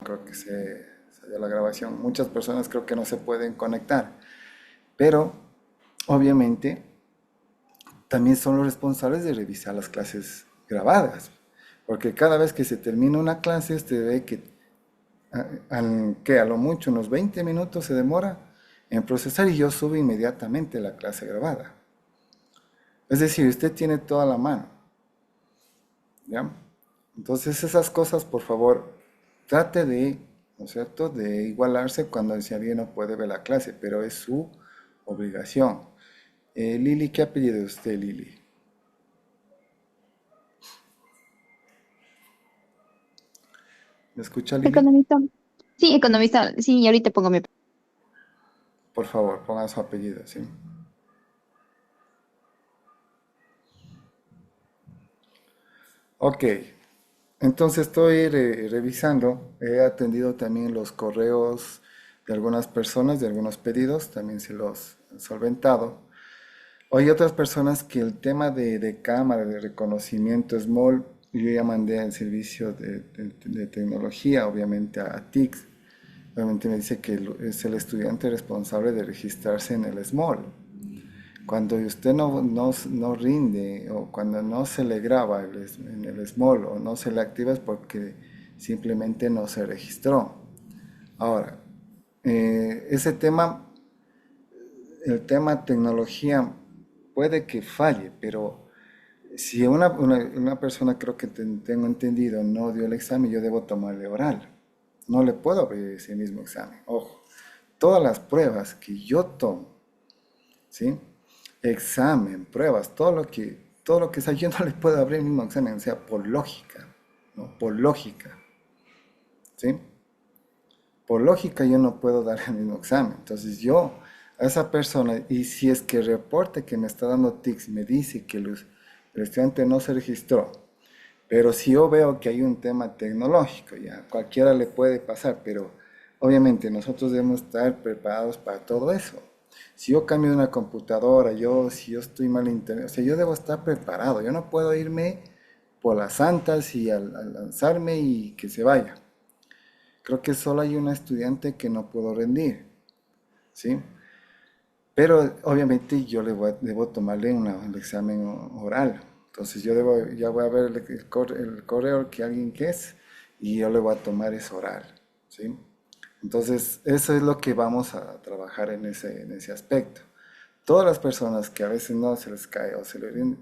creo que se salió la grabación. Muchas personas creo que no se pueden conectar, pero obviamente también son los responsables de revisar las clases grabadas, porque cada vez que se termina una clase, usted ve que que a lo mucho unos 20 minutos se demora en procesar y yo subo inmediatamente la clase grabada. Es decir, usted tiene toda la mano, ¿ya? Entonces esas cosas, por favor, trate de, ¿no es cierto?, de igualarse cuando si alguien no puede ver la clase, pero es su obligación. Lili, ¿qué apellido es usted, Lili? ¿Me escucha, Lili? Economista. Sí, economista. Sí, y ahorita pongo mi... Por favor, ponga su apellido, ¿sí? Ok, entonces estoy revisando, he atendido también los correos de algunas personas, de algunos pedidos, también se los he solventado. Hay otras personas que el tema de cámara, de reconocimiento small, yo ya mandé al servicio de tecnología, obviamente a TICS. Obviamente me dice que es el estudiante responsable de registrarse en el small. Cuando usted no rinde o cuando no se le graba en el small o no se le activa es porque simplemente no se registró. Ahora, ese tema, el tema tecnología puede que falle, pero si una persona, creo que tengo entendido, no dio el examen, yo debo tomarle oral. No le puedo abrir ese mismo examen. Ojo, todas las pruebas que yo tomo, ¿sí? Examen, pruebas, todo lo que sea, yo no le puedo abrir el mismo examen, o sea, por lógica, ¿no? Por lógica, ¿sí? Por lógica yo no puedo dar el mismo examen. Entonces yo a esa persona, y si es que el reporte que me está dando TICS me dice que el estudiante no se registró, pero si yo veo que hay un tema tecnológico, ya cualquiera le puede pasar, pero obviamente nosotros debemos estar preparados para todo eso. Si yo cambio de una computadora, si yo estoy mal en internet, o sea, yo debo estar preparado. Yo no puedo irme por las santas y al lanzarme y que se vaya. Creo que solo hay una estudiante que no puedo rendir, ¿sí? Pero obviamente debo tomarle el examen oral. Entonces ya voy a ver el correo que alguien que es y yo le voy a tomar ese oral, ¿sí? Entonces eso es lo que vamos a trabajar en ese aspecto. Todas las personas que a veces no se les cae o se les rinde,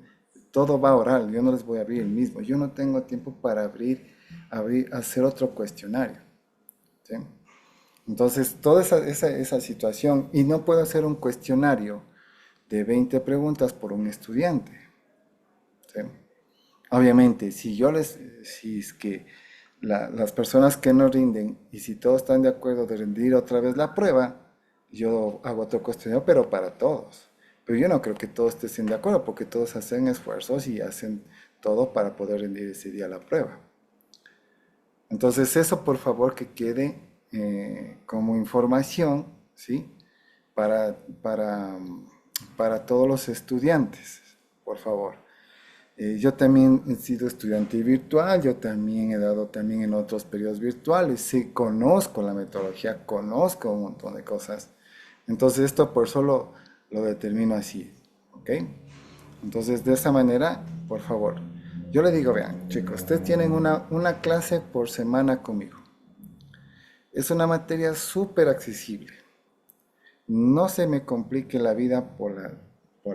todo va oral, yo no les voy a abrir el mismo. Yo no tengo tiempo para hacer otro cuestionario, ¿sí? Entonces, toda esa situación, y no puedo hacer un cuestionario de 20 preguntas por un estudiante, ¿sí? Obviamente, si es que las personas que no rinden y si todos están de acuerdo de rendir otra vez la prueba, yo hago otro cuestionario, pero para todos. Pero yo no creo que todos estén de acuerdo porque todos hacen esfuerzos y hacen todo para poder rendir ese día la prueba. Entonces eso por favor que quede como información, ¿sí? Para, para, para todos los estudiantes, por favor. Yo también he sido estudiante virtual, yo también he dado también en otros periodos virtuales, sí, conozco la metodología, conozco un montón de cosas. Entonces esto por solo lo determino así, ¿ok? Entonces de esa manera, por favor, yo le digo, vean, chicos, ustedes tienen una clase por semana conmigo. Es una materia súper accesible. No se me complique la vida por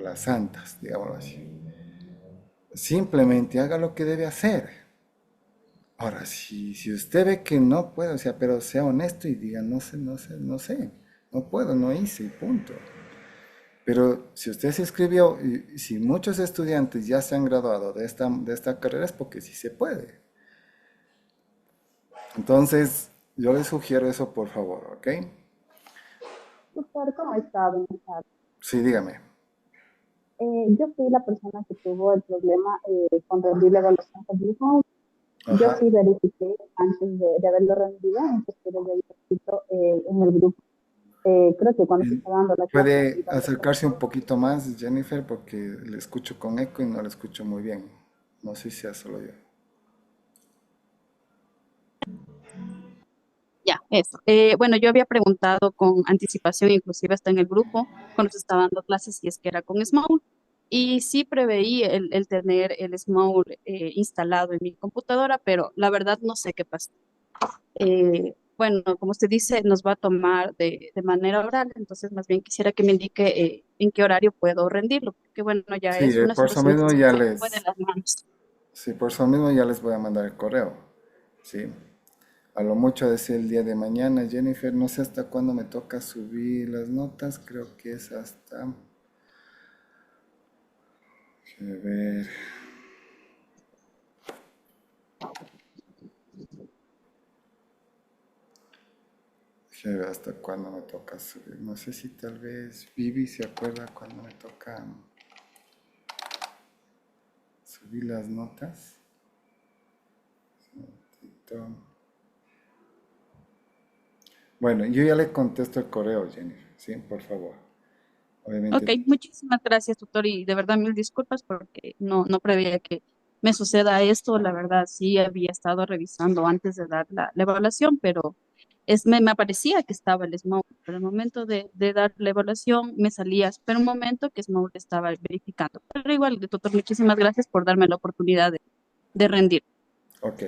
las santas, digámoslo así. Simplemente haga lo que debe hacer. Ahora, si usted ve que no puede, o sea, pero sea honesto y diga, no puedo, no hice, y punto. Pero si usted se inscribió y si muchos estudiantes ya se han graduado de esta carrera es porque sí se puede. Entonces, yo le sugiero eso por favor, ¿ok? Doctor, ¿cómo está? Buenas tardes. Sí, dígame. Yo fui la persona que tuvo el problema con rendir la evaluación continua. Yo Ajá. sí verifiqué antes de haberlo rendido, entonces yo lo había escrito en el grupo. Creo que cuando se está dando la clase, ¿Puede iba a acercarse un responder. poquito más, Jennifer? Porque le escucho con eco y no le escucho muy bien. No sé si sea solo yo. Ya, eso. Bueno, yo había preguntado con anticipación, inclusive hasta en el grupo, cuando se estaba dando clases, si es que era con Small. Y sí preveí el tener el Small instalado en mi computadora, pero la verdad no sé qué pasó. Bueno, como usted dice, nos va a tomar de manera oral, entonces más bien quisiera que me indique en qué horario puedo rendirlo, porque bueno, ya Sí, es una por eso situación que mismo se ya me fue de les, las manos. sí, por eso mismo ya les voy a mandar el correo. Sí. A lo mucho decir el día de mañana, Jennifer, no sé hasta cuándo me toca subir las notas, creo que es hasta, déjeme ver, déjeme ver hasta cuándo me toca subir. No sé si tal vez Vivi se acuerda cuándo me toca subir las notas. Bueno, yo ya le contesto el correo, Jennifer, sí, por favor. Ok, Obviamente, muchísimas gracias, tutor, y de verdad mil disculpas porque no preveía que me suceda esto. La verdad, sí había estado revisando antes de dar la evaluación, pero me parecía que estaba el Smoke, pero el momento de dar la evaluación me salía, espera un momento que Smoke estaba verificando. Pero igual, tutor, muchísimas gracias por darme la oportunidad de rendir. ok,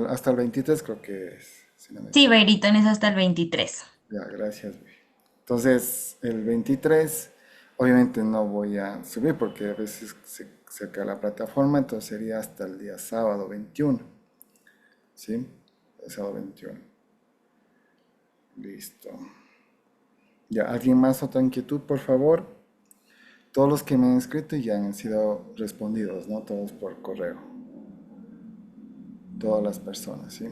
hasta el 23 creo que es, si no me Sí, equivoco. Beirito, es hasta el 23. Ya, gracias, güey. Entonces, el 23, obviamente no voy a subir porque a veces se cae la plataforma, entonces sería hasta el día sábado 21, ¿sí? El sábado 21. Listo. Ya, ¿alguien más otra inquietud, por favor? Todos los que me han escrito ya han sido respondidos, ¿no? Todos por correo. Todas las personas, ¿sí?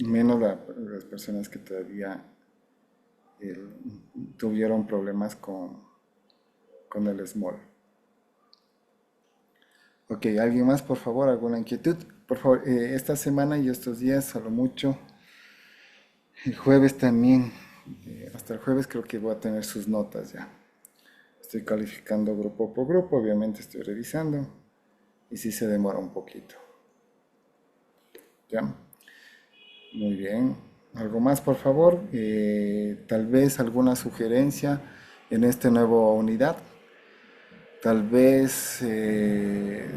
Menos las personas que todavía eh, tuvieron problemas con el small. Ok, ¿alguien más, por favor? ¿Alguna inquietud? Por favor, esta semana y estos días, a lo mucho, el jueves también, hasta el jueves creo que voy a tener sus notas ya. Estoy calificando grupo por grupo, obviamente estoy revisando y sí se demora un poquito. ¿Ya? Muy bien. ¿Algo más, por favor? Tal vez alguna sugerencia en esta nueva unidad. Tal vez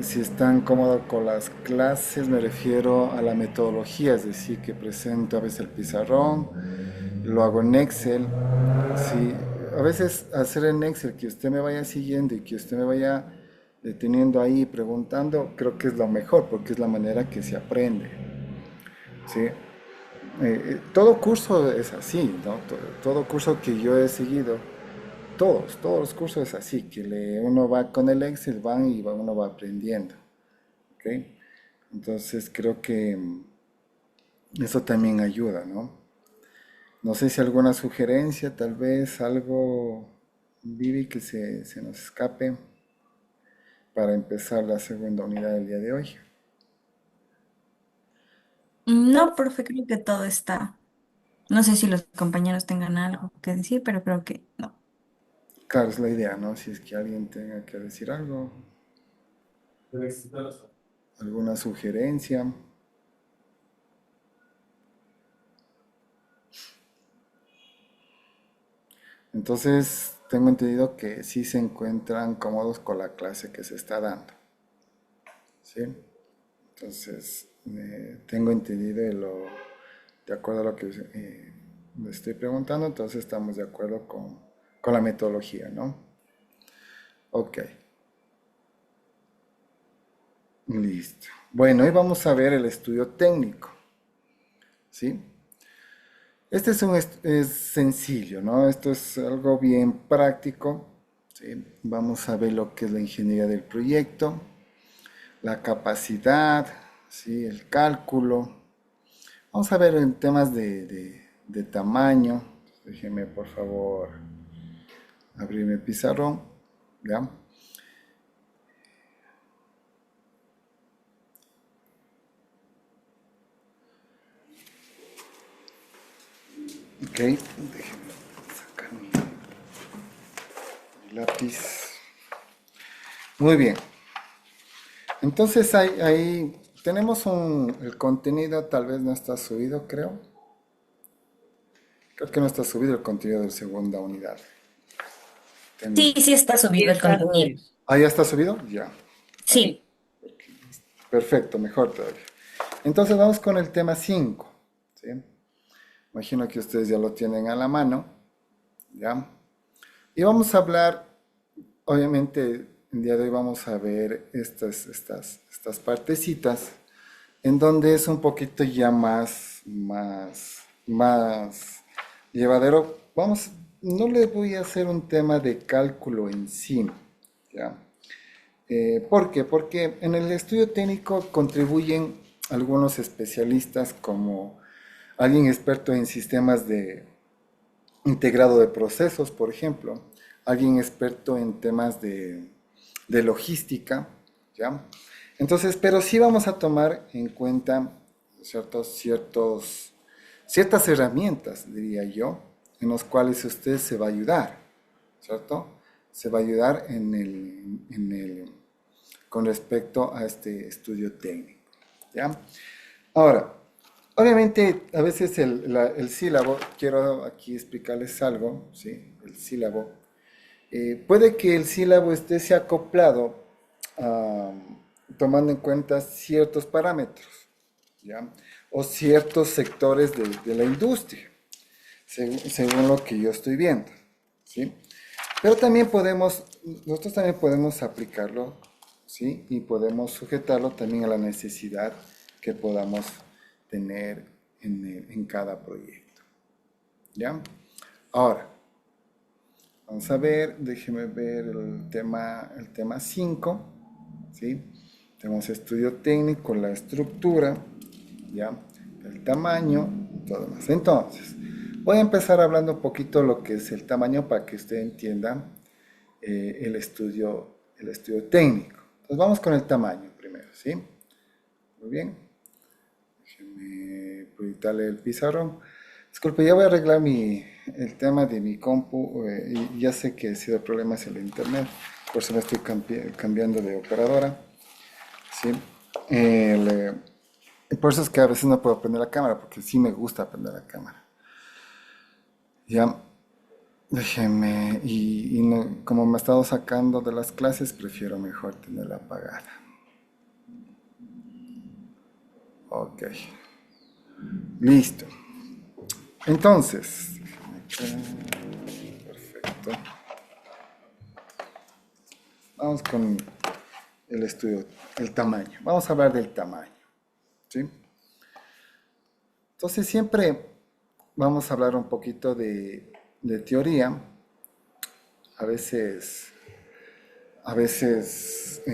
si están cómodos con las clases, me refiero a la metodología, es decir, que presento a veces el pizarrón, lo hago en Excel. Sí, a veces hacer en Excel que usted me vaya siguiendo y que usted me vaya deteniendo ahí y preguntando, creo que es lo mejor porque es la manera que se aprende. ¿Sí? Todo curso es así, ¿no? Todo curso que yo he seguido todos los cursos es así, que uno va con el Excel, uno va aprendiendo, ¿ok? Entonces creo que eso también ayuda, ¿no? No sé si alguna sugerencia, tal vez algo, Vivi, que se nos escape para empezar la segunda unidad del día de hoy. No, profe, creo que todo está. No sé si los compañeros tengan algo que decir, pero creo que no. Claro, es la idea, ¿no? Si es que alguien tenga que decir algo, alguna sugerencia. Entonces, tengo entendido que sí se encuentran cómodos con la clase que se está dando, ¿sí? Entonces, tengo entendido de acuerdo a lo que le estoy preguntando, entonces estamos de acuerdo con la metodología, ¿no? Ok, listo. Bueno, hoy vamos a ver el estudio técnico, ¿sí? Este es sencillo, ¿no? Esto es algo bien práctico, ¿sí? Vamos a ver lo que es la ingeniería del proyecto, la capacidad, ¿sí? El cálculo. Vamos a ver en temas de tamaño. Déjeme, por favor, abrirme el pizarrón. ¿Ya? Ok. Déjeme sacar mi lápiz. Muy bien. Entonces ahí tenemos el contenido, tal vez no está subido, creo. Creo que no está subido el contenido de segunda unidad. Sí, sí está Sí, subido el está contenido. Ah, ¿ya está subido? Ya. Sí. Perfecto, mejor todavía. Entonces vamos con el tema 5. ¿Sí? Imagino que ustedes ya lo tienen a la mano. ¿Ya? Y vamos a hablar, obviamente, el día de hoy vamos a ver estas partecitas en donde es un poquito ya más llevadero. Vamos, no les voy a hacer un tema de cálculo en sí, ¿ya? ¿Por qué? Porque en el estudio técnico contribuyen algunos especialistas como alguien experto en sistemas de integrado de procesos, por ejemplo, alguien experto en temas de logística, ¿ya? Entonces, pero sí vamos a tomar en cuenta ciertas herramientas, diría yo, en los cuales usted se va a ayudar, ¿cierto? Se va a ayudar con respecto a este estudio técnico, ¿ya? Ahora, obviamente, a veces el sílabo, quiero aquí explicarles algo, ¿sí? El sílabo. Puede que el sílabo esté acoplado ah, tomando en cuenta ciertos parámetros, ¿ya? O ciertos sectores de la industria, según lo que yo estoy viendo, ¿sí? Pero nosotros también podemos aplicarlo, ¿sí? Y podemos sujetarlo también a la necesidad que podamos tener en cada proyecto, ¿ya? Ahora, vamos a ver, déjeme ver el tema 5, ¿sí? Tenemos estudio técnico, la estructura, ¿ya? El tamaño y todo más. Entonces, voy a empezar hablando un poquito lo que es el tamaño para que usted entienda el estudio técnico. Entonces, vamos con el tamaño primero, ¿sí? Muy bien. Déjeme proyectarle el pizarrón. Disculpe, ya voy a arreglar el tema de mi compu. Y ya sé que ha sido problemas en el internet, por eso me estoy cambiando de operadora, ¿sí? Por eso es que a veces no puedo prender la cámara, porque sí me gusta prender la cámara. Ya, déjeme, y como me he estado sacando de las clases, prefiero mejor tenerla apagada. Ok, listo. Entonces, perfecto. Vamos con el estudio, el tamaño. Vamos a hablar del tamaño, ¿sí? Entonces siempre vamos a hablar un poquito de teoría. A veces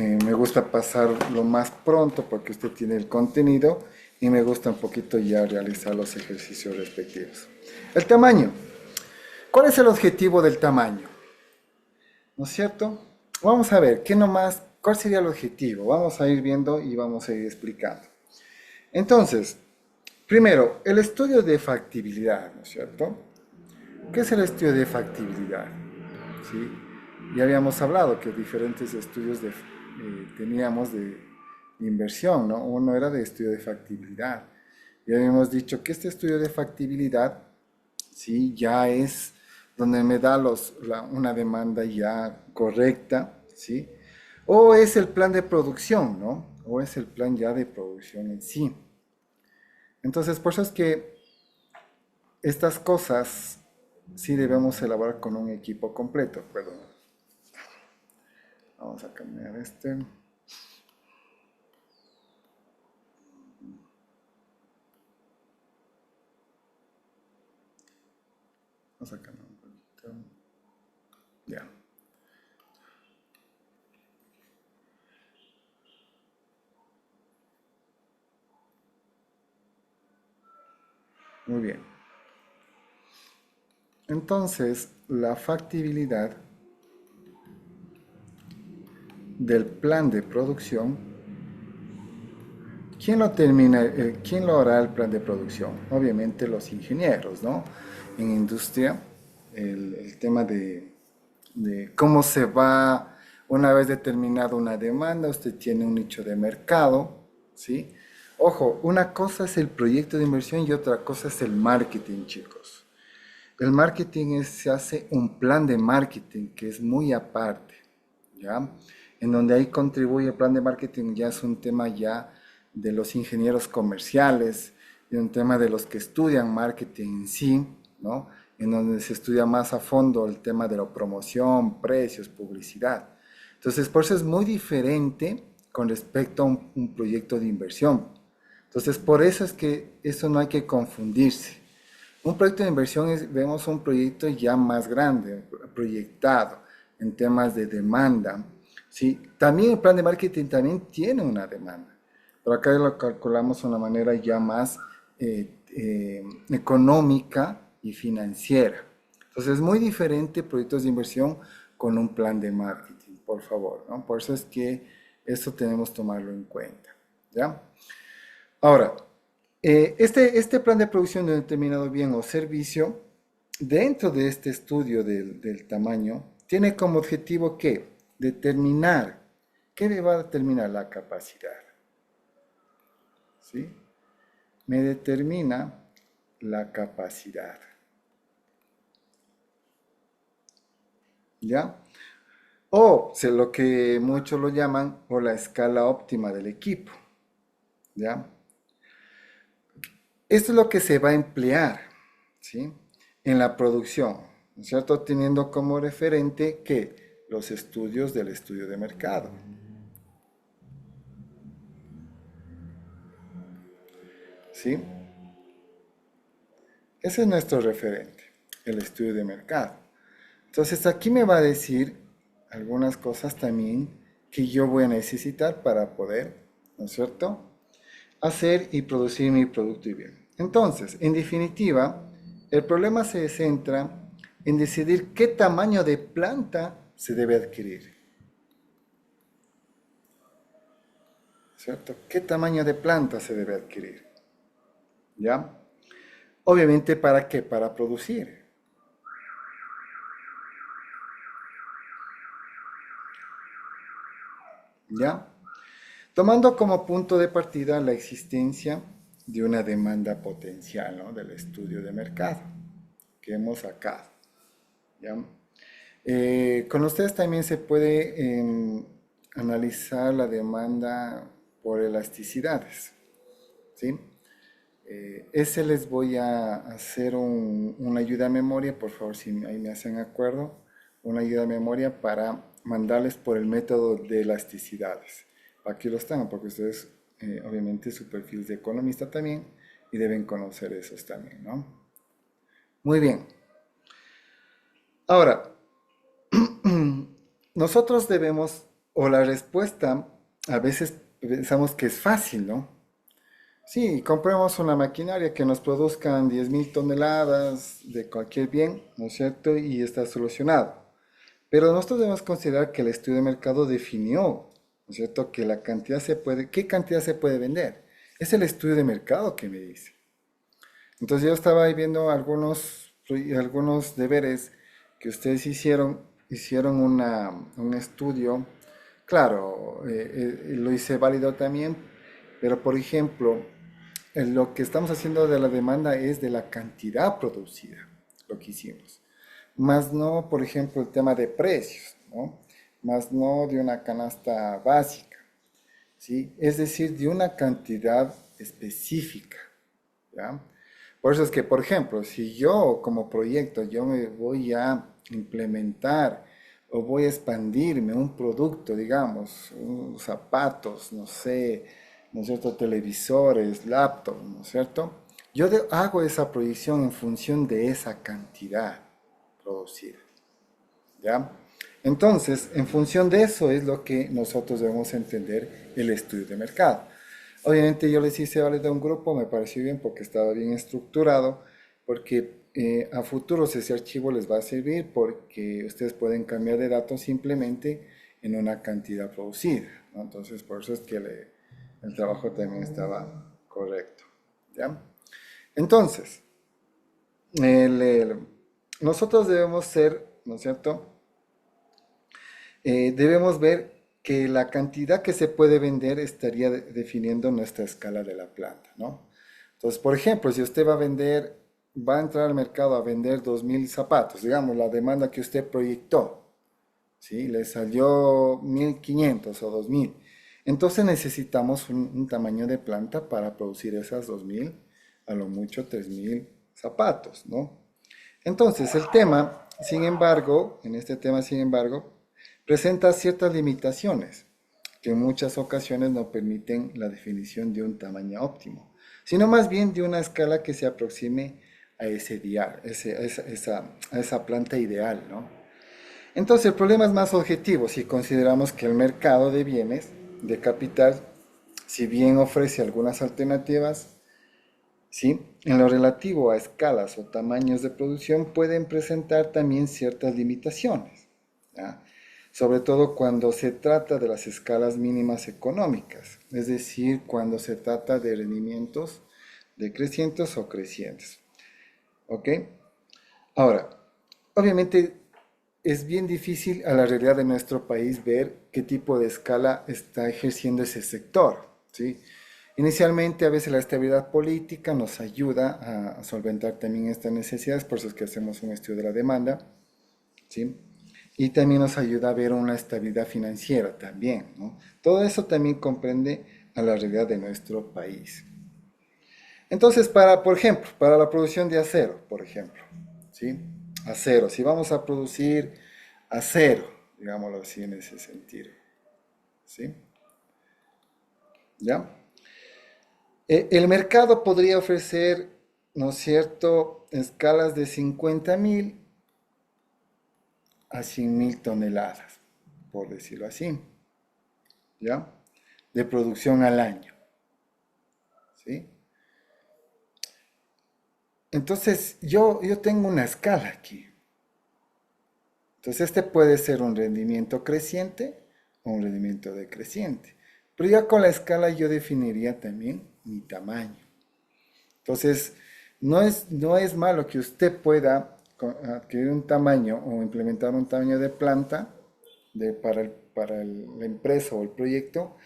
me gusta pasar lo más pronto porque usted tiene el contenido y me gusta un poquito ya realizar los ejercicios respectivos. El tamaño. ¿Cuál es el objetivo del tamaño? ¿No es cierto? Vamos a ver, ¿cuál sería el objetivo? Vamos a ir viendo y vamos a ir explicando. Entonces, primero, el estudio de factibilidad, ¿no es cierto? ¿Qué es el estudio de factibilidad? ¿Sí? Ya habíamos hablado que diferentes estudios teníamos de inversión, ¿no? Uno era de estudio de factibilidad. Ya habíamos dicho que este estudio de factibilidad, ¿sí? Ya es donde me da una demanda ya correcta, ¿sí? O es el plan de producción, ¿no? O es el plan ya de producción en sí. Entonces, por eso es que estas cosas sí debemos elaborar con un equipo completo, perdón. Vamos a cambiar este. Vamos a cambiar un poquito. Ya. Muy bien. Entonces, la factibilidad del plan de producción, ¿quién lo hará el plan de producción? Obviamente los ingenieros, ¿no? En industria, el tema de cómo se va, una vez determinada una demanda, usted tiene un nicho de mercado, ¿sí? Ojo, una cosa es el proyecto de inversión y otra cosa es el marketing, chicos. El marketing se hace un plan de marketing que es muy aparte, ¿ya? En donde ahí contribuye el plan de marketing, ya es un tema ya de los ingenieros comerciales, de un tema de los que estudian marketing en sí, ¿no? En donde se estudia más a fondo el tema de la promoción, precios, publicidad. Entonces, por eso es muy diferente con respecto a un proyecto de inversión. Entonces, por eso es que eso no hay que confundirse. Un proyecto de inversión es, vemos un proyecto ya más grande, proyectado en temas de demanda. ¿Sí? También el plan de marketing también tiene una demanda, pero acá lo calculamos de una manera ya más económica y financiera. Entonces es muy diferente proyectos de inversión con un plan de marketing, por favor, ¿no? Por eso es que esto tenemos que tomarlo en cuenta, ¿ya? Ahora, este plan de producción de un determinado bien o servicio, dentro de este estudio del tamaño, tiene como objetivo que determinar, ¿qué me va a determinar la capacidad? ¿Sí? Me determina la capacidad. ¿Ya? O lo que muchos lo llaman, o la escala óptima del equipo. ¿Ya? Esto es lo que se va a emplear, ¿sí? En la producción, ¿no es cierto? Teniendo como referente que los estudios del estudio de mercado, ¿sí? Ese es nuestro referente, el estudio de mercado. Entonces aquí me va a decir algunas cosas también que yo voy a necesitar para poder, ¿no es cierto?, hacer y producir mi producto y bien. Entonces, en definitiva, el problema se centra en decidir qué tamaño de planta se debe adquirir, ¿cierto? ¿Qué tamaño de planta se debe adquirir? ¿Ya? Obviamente, ¿para qué? Para producir. ¿Ya? Tomando como punto de partida la existencia de una demanda potencial, ¿no? Del estudio de mercado que hemos sacado, ¿ya? Con ustedes también se puede analizar la demanda por elasticidades, ¿sí? Ese les voy a hacer una ayuda a memoria, por favor, si ahí me hacen acuerdo, una ayuda a memoria para mandarles por el método de elasticidades. Aquí lo están, porque ustedes, obviamente, su perfil de economista también, y deben conocer esos también, ¿no? Muy bien. Ahora, nosotros debemos, o la respuesta, a veces pensamos que es fácil, ¿no? Sí, compremos una maquinaria que nos produzcan 10.000 toneladas de cualquier bien, ¿no es cierto? Y está solucionado. Pero nosotros debemos considerar que el estudio de mercado definió, ¿no es cierto?, que la cantidad se puede, ¿qué cantidad se puede vender? Es el estudio de mercado que me dice. Entonces yo estaba ahí viendo algunos deberes que ustedes hicieron un estudio. Claro, lo hice válido también, pero por ejemplo, lo que estamos haciendo de la demanda es de la cantidad producida, lo que hicimos. Más no, por ejemplo, el tema de precios, ¿no? Más no de una canasta básica, ¿sí? Es decir, de una cantidad específica, ¿ya? Por eso es que, por ejemplo, si yo como proyecto yo me voy a implementar o voy a expandirme un producto, digamos, zapatos, no sé, ¿no es cierto? Televisores, laptops, ¿no es cierto? Yo hago esa proyección en función de esa cantidad producida, ¿ya? Entonces, en función de eso es lo que nosotros debemos entender el estudio de mercado. Obviamente yo les hice valer de un grupo, me pareció bien porque estaba bien estructurado, porque a futuros ese archivo les va a servir porque ustedes pueden cambiar de datos simplemente en una cantidad producida, ¿no? Entonces por eso es que el trabajo también estaba correcto, ¿ya? Entonces, nosotros debemos ser, ¿no es cierto? Debemos ver que la cantidad que se puede vender estaría definiendo nuestra escala de la planta, ¿no? Entonces, por ejemplo, si usted va a vender va a entrar al mercado a vender 2.000 zapatos, digamos, la demanda que usted proyectó, ¿sí? Le salió 1.500 o 2.000. Entonces necesitamos un tamaño de planta para producir esas 2.000, a lo mucho 3.000 zapatos, ¿no? Entonces el tema, sin embargo, en este tema, sin embargo, presenta ciertas limitaciones que en muchas ocasiones no permiten la definición de un tamaño óptimo, sino más bien de una escala que se aproxime a ese dial, a esa planta ideal, ¿no? Entonces el problema es más objetivo si consideramos que el mercado de bienes, de capital, si bien ofrece algunas alternativas, ¿sí? En lo relativo a escalas o tamaños de producción pueden presentar también ciertas limitaciones, ¿ya? Sobre todo cuando se trata de las escalas mínimas económicas, es decir, cuando se trata de rendimientos decrecientes o crecientes. ¿Ok? Ahora, obviamente es bien difícil a la realidad de nuestro país ver qué tipo de escala está ejerciendo ese sector, ¿sí? Inicialmente, a veces la estabilidad política nos ayuda a solventar también estas necesidades, por eso es que hacemos un estudio de la demanda, ¿sí? Y también nos ayuda a ver una estabilidad financiera también, ¿no? Todo eso también comprende a la realidad de nuestro país. Entonces, por ejemplo, para la producción de acero, por ejemplo, ¿sí? Acero, si vamos a producir acero, digámoslo así en ese sentido, ¿sí? ¿Ya? El mercado podría ofrecer, ¿no es cierto?, escalas de 50.000 a 100.000 toneladas, por decirlo así, ¿ya? De producción al año, ¿sí? Entonces, yo tengo una escala aquí. Entonces, este puede ser un rendimiento creciente o un rendimiento decreciente. Pero ya con la escala yo definiría también mi tamaño. Entonces, no es malo que usted pueda adquirir un tamaño o implementar un tamaño de planta para la empresa o el proyecto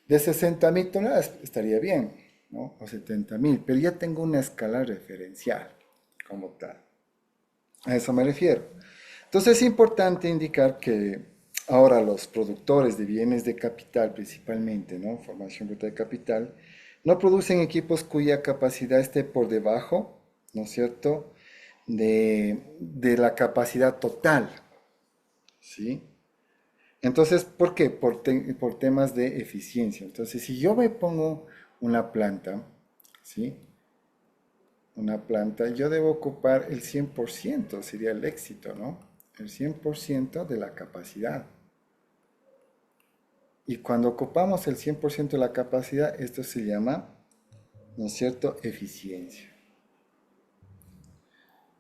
de 60.000 toneladas, estaría bien, ¿no? O 70.000, pero ya tengo una escala referencial como tal. A eso me refiero. Entonces es importante indicar que ahora los productores de bienes de capital principalmente, ¿no? Formación bruta de capital, no producen equipos cuya capacidad esté por debajo, ¿no es cierto?, de la capacidad total, ¿sí? Entonces, ¿por qué? Por temas de eficiencia. Entonces, si yo me pongo una planta, ¿sí? Una planta, yo debo ocupar el 100%, sería el éxito, ¿no? El 100% de la capacidad. Y cuando ocupamos el 100% de la capacidad, esto se llama, ¿no es cierto?, eficiencia.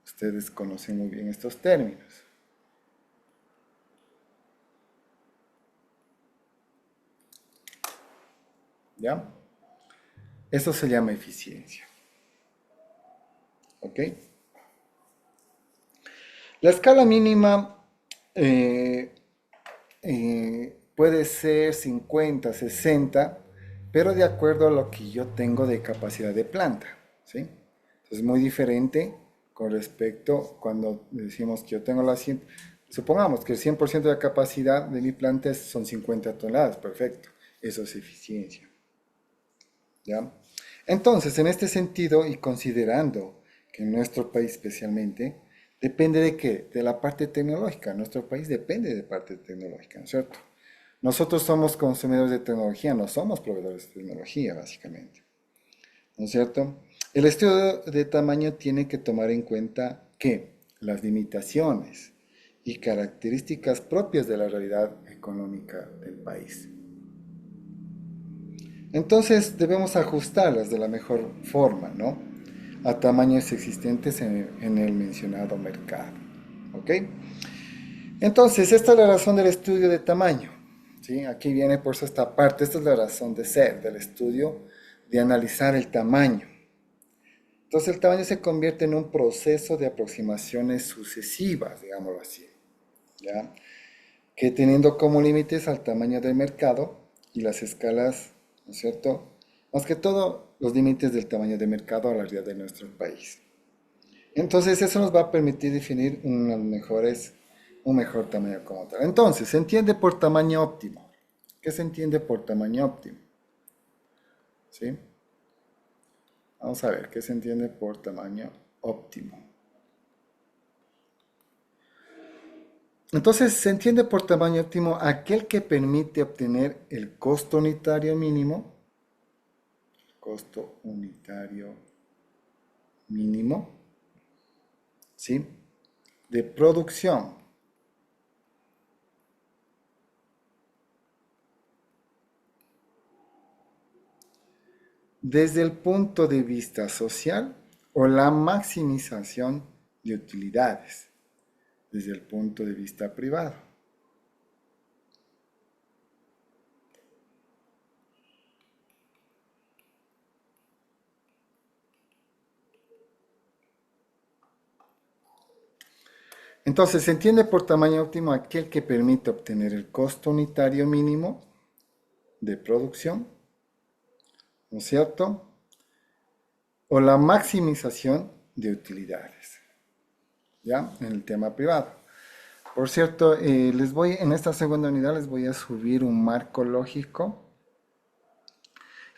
Ustedes conocen muy bien estos términos. ¿Ya? Eso se llama eficiencia. ¿Ok? La escala mínima puede ser 50, 60, pero de acuerdo a lo que yo tengo de capacidad de planta, ¿sí? Entonces es muy diferente con respecto cuando decimos que yo tengo la 100, supongamos que el 100% de la capacidad de mi planta son 50 toneladas, perfecto, eso es eficiencia, ¿ya? Entonces, en este sentido, y considerando que en nuestro país especialmente, depende de qué, de la parte tecnológica, nuestro país depende de parte tecnológica, ¿no es cierto? Nosotros somos consumidores de tecnología, no somos proveedores de tecnología, básicamente, ¿no es cierto? El estudio de tamaño tiene que tomar en cuenta que las limitaciones y características propias de la realidad económica del país. Entonces debemos ajustarlas de la mejor forma, ¿no? A tamaños existentes en el mencionado mercado, ¿ok? Entonces, esta es la razón del estudio de tamaño, ¿sí? Aquí viene por eso esta parte, esta es la razón de ser del estudio, de analizar el tamaño. Entonces, el tamaño se convierte en un proceso de aproximaciones sucesivas, digámoslo así, ¿ya? Que teniendo como límites al tamaño del mercado y las escalas, ¿no es cierto? Más que todo, los límites del tamaño de mercado a la realidad de nuestro país. Entonces eso nos va a permitir definir un mejor tamaño como tal. Entonces, se entiende por tamaño óptimo. ¿Qué se entiende por tamaño óptimo? ¿Sí? Vamos a ver, ¿qué se entiende por tamaño óptimo? Entonces, se entiende por tamaño óptimo aquel que permite obtener el costo unitario mínimo, ¿sí? De producción desde el punto de vista social o la maximización de utilidades desde el punto de vista privado. Entonces, se entiende por tamaño óptimo aquel que permite obtener el costo unitario mínimo de producción, ¿no es cierto? O la maximización de utilidades, ¿ya? En el tema privado. Por cierto, en esta segunda unidad les voy a subir un marco lógico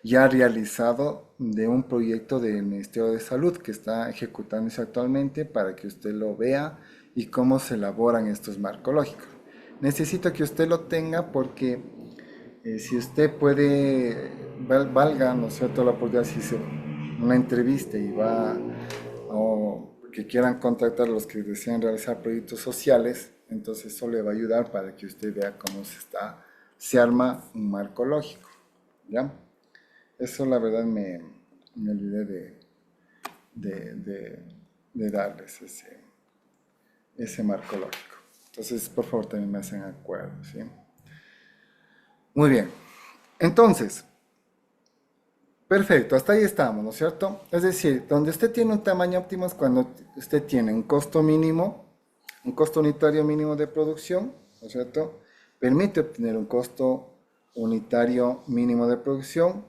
ya realizado de un proyecto del Ministerio de Salud que está ejecutándose actualmente para que usted lo vea y cómo se elaboran estos marcos lógicos. Necesito que usted lo tenga porque si usted puede, valga, ¿no es cierto?, la oportunidad, si se una entrevista y va, o que quieran contactar a los que desean realizar proyectos sociales, entonces eso le va a ayudar para que usted vea cómo se arma un marco lógico, ¿ya? Eso la verdad me olvidé de darles ese marco lógico. Entonces, por favor, también me hacen acuerdo, ¿sí? Muy bien. Entonces, perfecto, hasta ahí estamos, ¿no es cierto? Es decir, donde usted tiene un tamaño óptimo es cuando usted tiene un costo mínimo, un costo unitario mínimo de producción, ¿no es cierto? Permite obtener un costo unitario mínimo de producción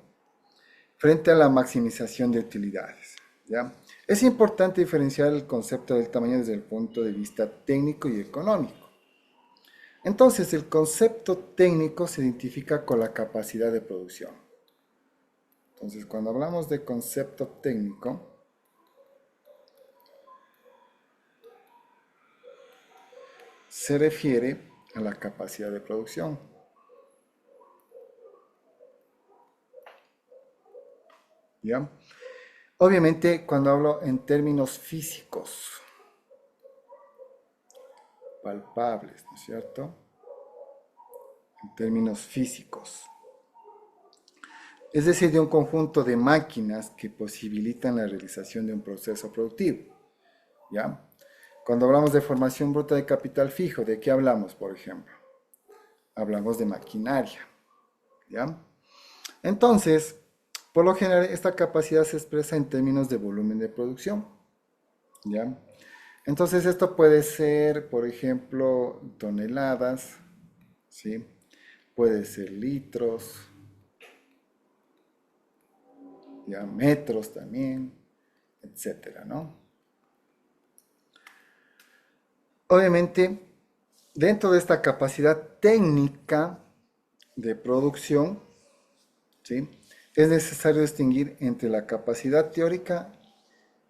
frente a la maximización de utilidades, ¿ya? Es importante diferenciar el concepto del tamaño desde el punto de vista técnico y económico. Entonces, el concepto técnico se identifica con la capacidad de producción. Entonces, cuando hablamos de concepto técnico, se refiere a la capacidad de producción. ¿Ya? Obviamente, cuando hablo en términos físicos, palpables, ¿no es cierto? En términos físicos. Es decir, de un conjunto de máquinas que posibilitan la realización de un proceso productivo. ¿Ya? Cuando hablamos de formación bruta de capital fijo, ¿de qué hablamos, por ejemplo? Hablamos de maquinaria. ¿Ya? Entonces, por lo general, esta capacidad se expresa en términos de volumen de producción. ¿Ya? Entonces, esto puede ser, por ejemplo, toneladas, ¿sí? Puede ser litros, ya, metros también, etcétera, ¿no? Obviamente, dentro de esta capacidad técnica de producción, ¿sí?, es necesario distinguir entre la capacidad teórica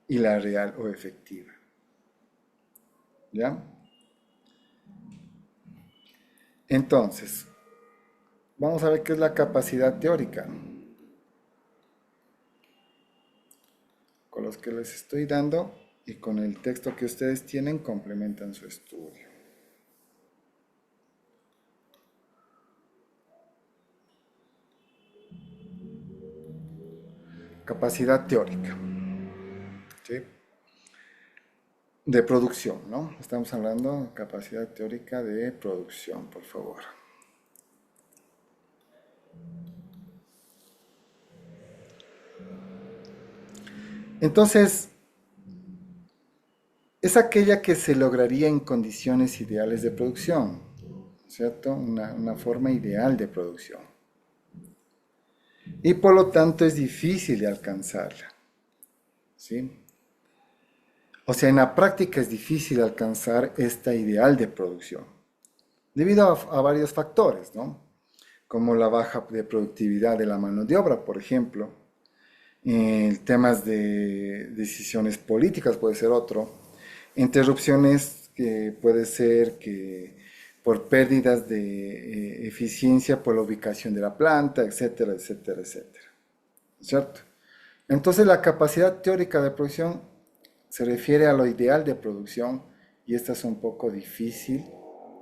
y la real o efectiva. ¿Ya? Entonces, vamos a ver qué es la capacidad teórica. Con los que les estoy dando y con el texto que ustedes tienen, complementan su estudio. Capacidad teórica, ¿sí?, de producción, ¿no? Estamos hablando de capacidad teórica de producción, por favor. Entonces, es aquella que se lograría en condiciones ideales de producción, ¿cierto? Una forma ideal de producción. Y por lo tanto es difícil de alcanzarla, ¿sí? O sea, en la práctica es difícil alcanzar esta ideal de producción, debido a varios factores, ¿no? Como la baja de productividad de la mano de obra, por ejemplo, temas de decisiones políticas puede ser otro, interrupciones que puede ser que por pérdidas de eficiencia por la ubicación de la planta, etcétera, etcétera, etcétera. ¿Cierto? Entonces la capacidad teórica de producción se refiere a lo ideal de producción y esta es un poco difícil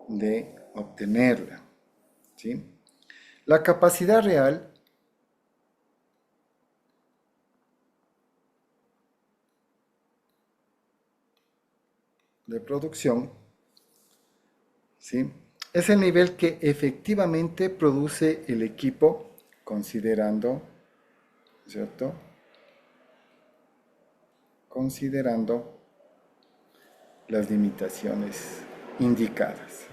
de obtenerla. ¿Sí? La capacidad real de producción, ¿sí? Es el nivel que efectivamente produce el equipo considerando, ¿cierto? Considerando las limitaciones indicadas.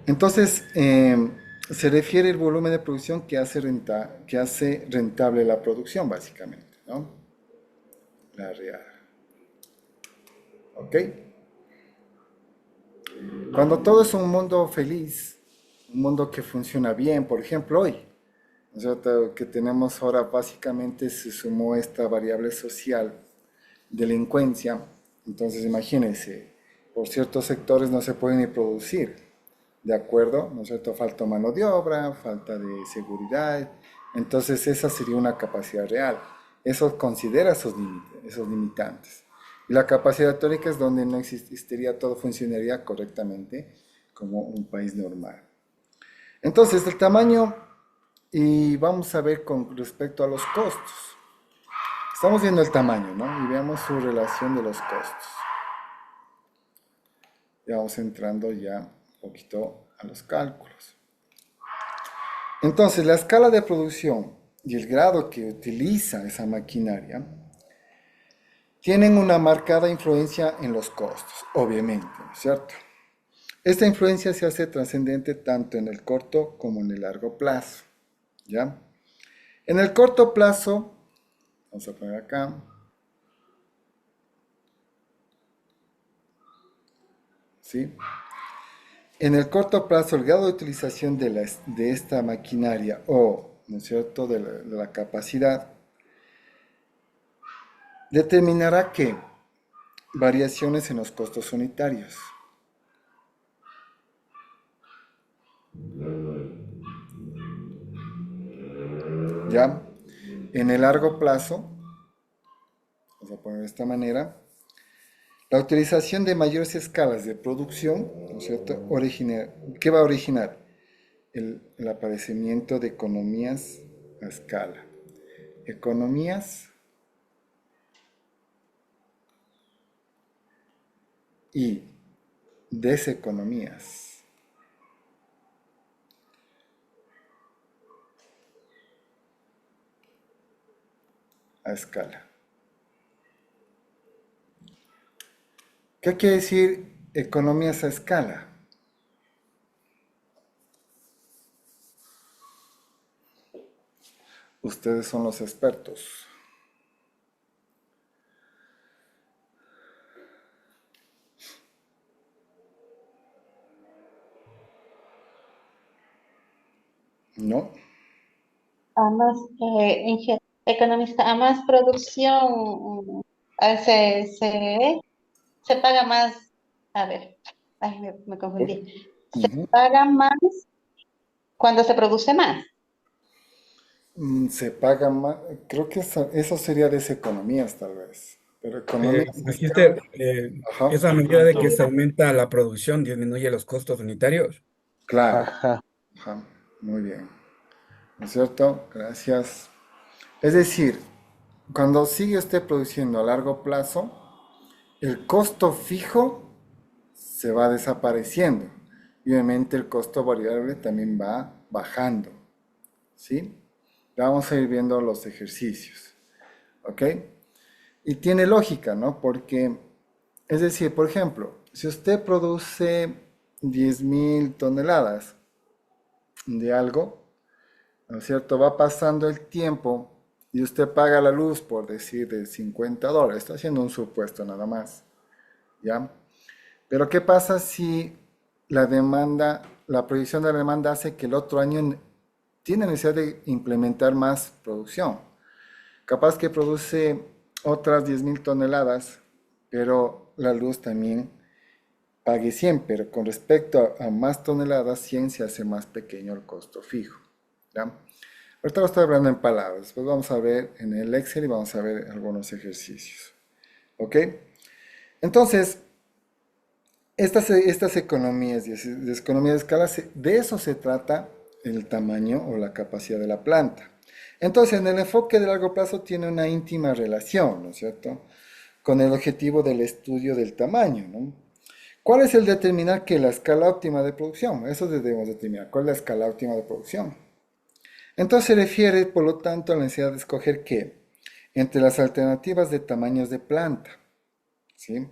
Entonces, se refiere el volumen de producción que hace rentable la producción, básicamente, ¿no? La real. ¿Ok? Cuando todo es un mundo feliz, un mundo que funciona bien, por ejemplo, hoy, ¿no es cierto? Que tenemos ahora básicamente se sumó esta variable social, delincuencia, entonces imagínense, por ciertos sectores no se puede ni producir, ¿de acuerdo? ¿No es cierto? Falta mano de obra, falta de seguridad, entonces esa sería una capacidad real. Eso considera esos limitantes. Y la capacidad teórica es donde no existiría, todo funcionaría correctamente como un país normal. Entonces, el tamaño, y vamos a ver con respecto a los costos. Estamos viendo el tamaño, ¿no? Y veamos su relación de los costos. Ya vamos entrando ya un poquito a los cálculos. Entonces, la escala de producción y el grado que utiliza esa maquinaria tienen una marcada influencia en los costos, obviamente, ¿no es cierto? Esta influencia se hace trascendente tanto en el corto como en el largo plazo, ¿ya? En el corto plazo, vamos a poner acá, ¿sí? En el corto plazo, el grado de utilización de esta maquinaria o, ¿no es cierto?, de la capacidad, determinará que variaciones en los costos unitarios. ¿Ya? En el largo plazo, vamos a poner de esta manera, la utilización de mayores escalas de producción, ¿no es cierto?, ¿qué va a originar? El aparecimiento de economías a escala. Economías y deseconomías a escala. ¿Qué quiere decir economías a escala? Ustedes son los expertos. ¿No? A más, economista, a más producción se paga más, a ver, ay, me confundí. Se Ujú. paga más cuando se produce más. Se paga más, creo que eso sería deseconomías tal vez, pero economías a escala, Magister, ajá, esa medida de que se aumenta la producción disminuye los costos unitarios. claro, Ajá. ajá, muy bien, ¿no es cierto? Gracias. Es decir, cuando sigue usted produciendo a largo plazo, el costo fijo se va desapareciendo y obviamente el costo variable también va bajando, ¿sí? Vamos a ir viendo los ejercicios, ¿ok? Y tiene lógica, ¿no? Porque, es decir, por ejemplo, si usted produce 10.000 toneladas de algo, ¿no es cierto? Va pasando el tiempo y usted paga la luz, por decir, de $50, está haciendo un supuesto nada más, ¿ya? Pero ¿qué pasa si la demanda, la proyección de la demanda hace que el otro año tiene necesidad de implementar más producción? Capaz que produce otras 10.000 toneladas, pero la luz también pague 100, pero con respecto a más toneladas, 100 se hace más pequeño el costo fijo, ¿ya? Ahorita lo estoy hablando en palabras, después vamos a ver en el Excel y vamos a ver algunos ejercicios, ¿ok? Entonces, estas economías y economías de escala, de eso se trata el tamaño o la capacidad de la planta. Entonces, en el enfoque de largo plazo tiene una íntima relación, ¿no es cierto?, con el objetivo del estudio del tamaño, ¿no? ¿Cuál es el determinar que la escala óptima de producción? Eso debemos determinar. ¿Cuál es la escala óptima de producción? Entonces se refiere, por lo tanto, a la necesidad de escoger qué entre las alternativas de tamaños de planta, ¿sí?,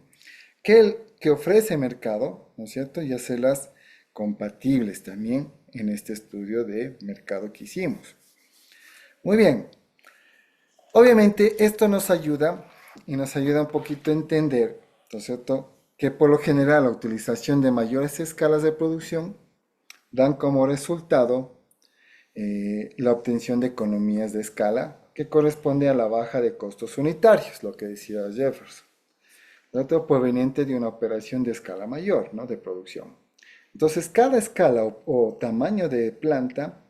que ofrece mercado, ¿no es cierto?, y hacerlas compatibles también en este estudio de mercado que hicimos. Muy bien. Obviamente esto nos ayuda un poquito a entender, ¿no es cierto?, que por lo general la utilización de mayores escalas de producción dan como resultado la obtención de economías de escala que corresponde a la baja de costos unitarios, lo que decía Jefferson, dato proveniente de una operación de escala mayor, ¿no?, de producción. Entonces, cada escala o tamaño de planta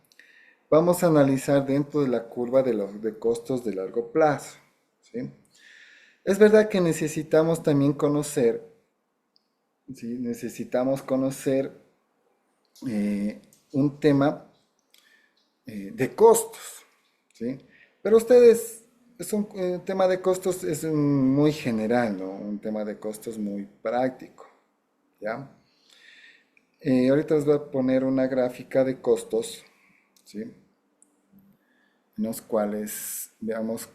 vamos a analizar dentro de la curva de costos de largo plazo, ¿sí? Es verdad que necesitamos también conocer, ¿sí?, necesitamos conocer un tema de costos, ¿sí? Pero ustedes, es un tema de costos es muy general, ¿no? Un tema de costos muy práctico, ¿ya? Ahorita les voy a poner una gráfica de costos, ¿sí?, en los cuales veamos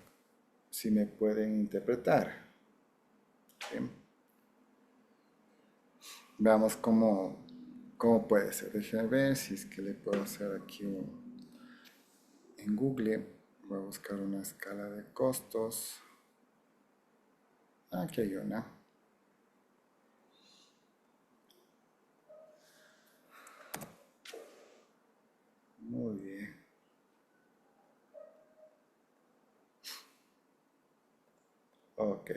si me pueden interpretar, ¿sí? Veamos cómo puede ser. Déjenme ver si es que le puedo hacer aquí en Google. Voy a buscar una escala de costos. Aquí hay una. Muy bien. Ok.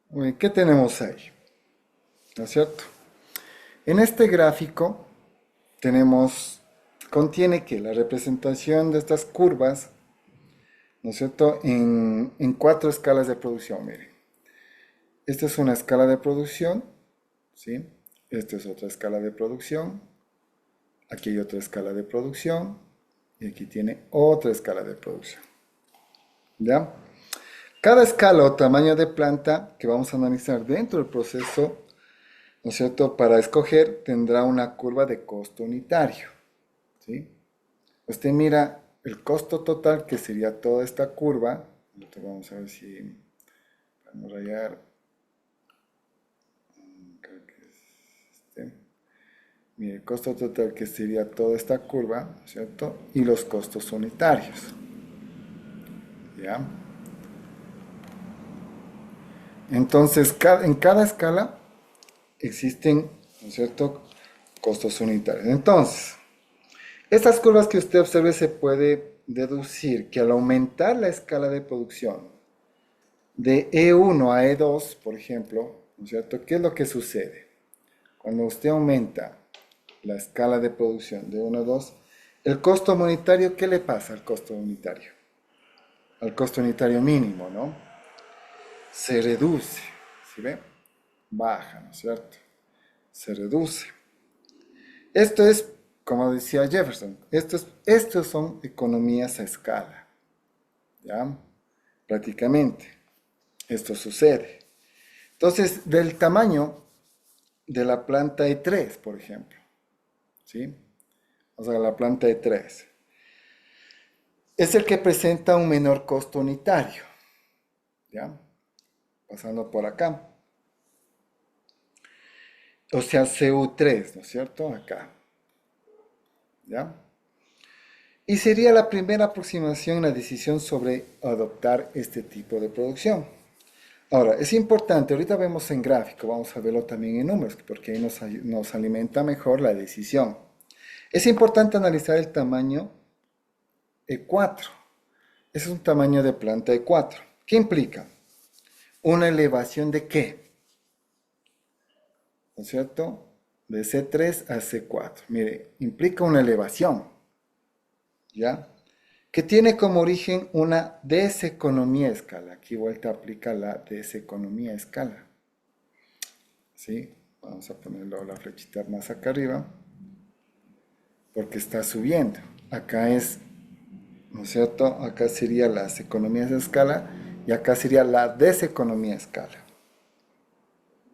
Muy bien, ¿qué tenemos ahí? ¿No es cierto? En este gráfico contiene que la representación de estas curvas, ¿no es cierto?, en 4 escalas de producción. Miren, esta es una escala de producción, ¿sí? Esta es otra escala de producción. Aquí hay otra escala de producción. Y aquí tiene otra escala de producción. ¿Ya? Cada escala o tamaño de planta que vamos a analizar dentro del proceso, ¿no es cierto?, para escoger, tendrá una curva de costo unitario, ¿sí? Usted mira el costo total, que sería toda esta curva. Vamos a ver si vamos a rayar. Creo que es este. Mire, el costo total, que sería toda esta curva, ¿no es cierto?, y los costos unitarios, ¿ya? Entonces, en cada escala existen, ¿no es cierto?, costos unitarios. Entonces, estas curvas que usted observe, se puede deducir que al aumentar la escala de producción de E1 a E2, por ejemplo, ¿no es cierto?, ¿qué es lo que sucede? Cuando usted aumenta la escala de producción de 1 a 2, el costo unitario, ¿qué le pasa al costo unitario? Al costo unitario mínimo, ¿no? Se reduce, ¿sí ve? Baja, ¿no es cierto? Se reduce. Esto es, como decía Jefferson, estos son economías a escala, ¿ya? Prácticamente, esto sucede. Entonces, del tamaño de la planta E3, por ejemplo, ¿sí? O sea, la planta E3 es el que presenta un menor costo unitario, ¿ya? Pasando por acá. o sea, CU3, ¿no es cierto? Acá, ¿ya? Y sería la primera aproximación en la decisión sobre adoptar este tipo de producción. Ahora, es importante, ahorita vemos en gráfico, vamos a verlo también en números, porque ahí nos alimenta mejor la decisión. Es importante analizar el tamaño E4. Ese es un tamaño de planta E4. ¿Qué implica? ¿Una elevación de qué? ¿No es cierto? De C3 a C4. Mire, implica una elevación, ¿ya? Que tiene como origen una deseconomía a escala. Aquí vuelta aplica la deseconomía a escala. ¿Sí? Vamos a ponerlo la flechita más acá arriba, porque está subiendo. Acá es, ¿no es cierto? Acá sería las economías de escala y acá sería la deseconomía a escala.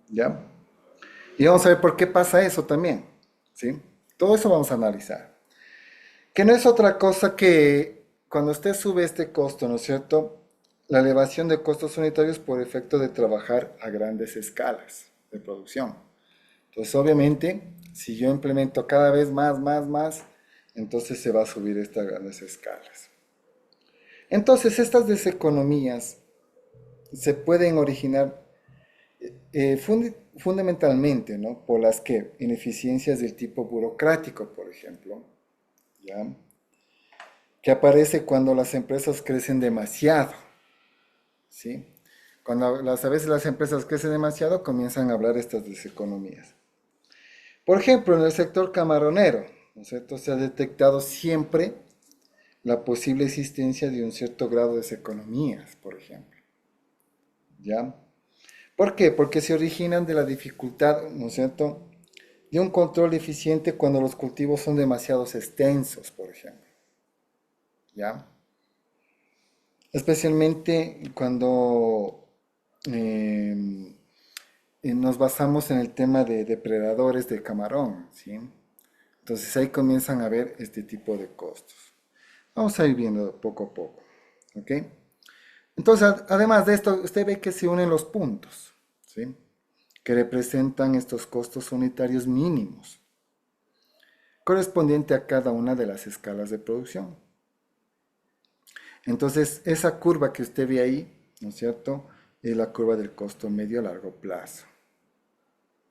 ¿Ya? Y vamos a ver por qué pasa eso también. ¿Sí? Todo eso vamos a analizar. Que no es otra cosa que cuando usted sube este costo, ¿no es cierto? La elevación de costos unitarios por efecto de trabajar a grandes escalas de producción. Entonces, obviamente, si yo implemento cada vez más, entonces se va a subir estas grandes escalas. Entonces, estas deseconomías se pueden originar fundamentalmente, ¿no? Por las que ineficiencias del tipo burocrático, por ejemplo, ¿ya? Que aparece cuando las empresas crecen demasiado, ¿sí? Cuando a veces las empresas crecen demasiado, comienzan a hablar de estas deseconomías. Por ejemplo, en el sector camaronero, ¿no es cierto? Se ha detectado siempre la posible existencia de un cierto grado de deseconomías, por ejemplo, ¿ya? ¿Por qué? Porque se originan de la dificultad, ¿no es cierto?, de un control eficiente cuando los cultivos son demasiado extensos, por ejemplo, ¿ya? Especialmente cuando nos basamos en el tema de depredadores de camarón, ¿sí? Entonces ahí comienzan a ver este tipo de costos. Vamos a ir viendo poco a poco, ¿ok? Entonces, además de esto, usted ve que se unen los puntos, ¿sí? Que representan estos costos unitarios mínimos, correspondiente a cada una de las escalas de producción. Entonces, esa curva que usted ve ahí, ¿no es cierto?, es la curva del costo medio a largo plazo,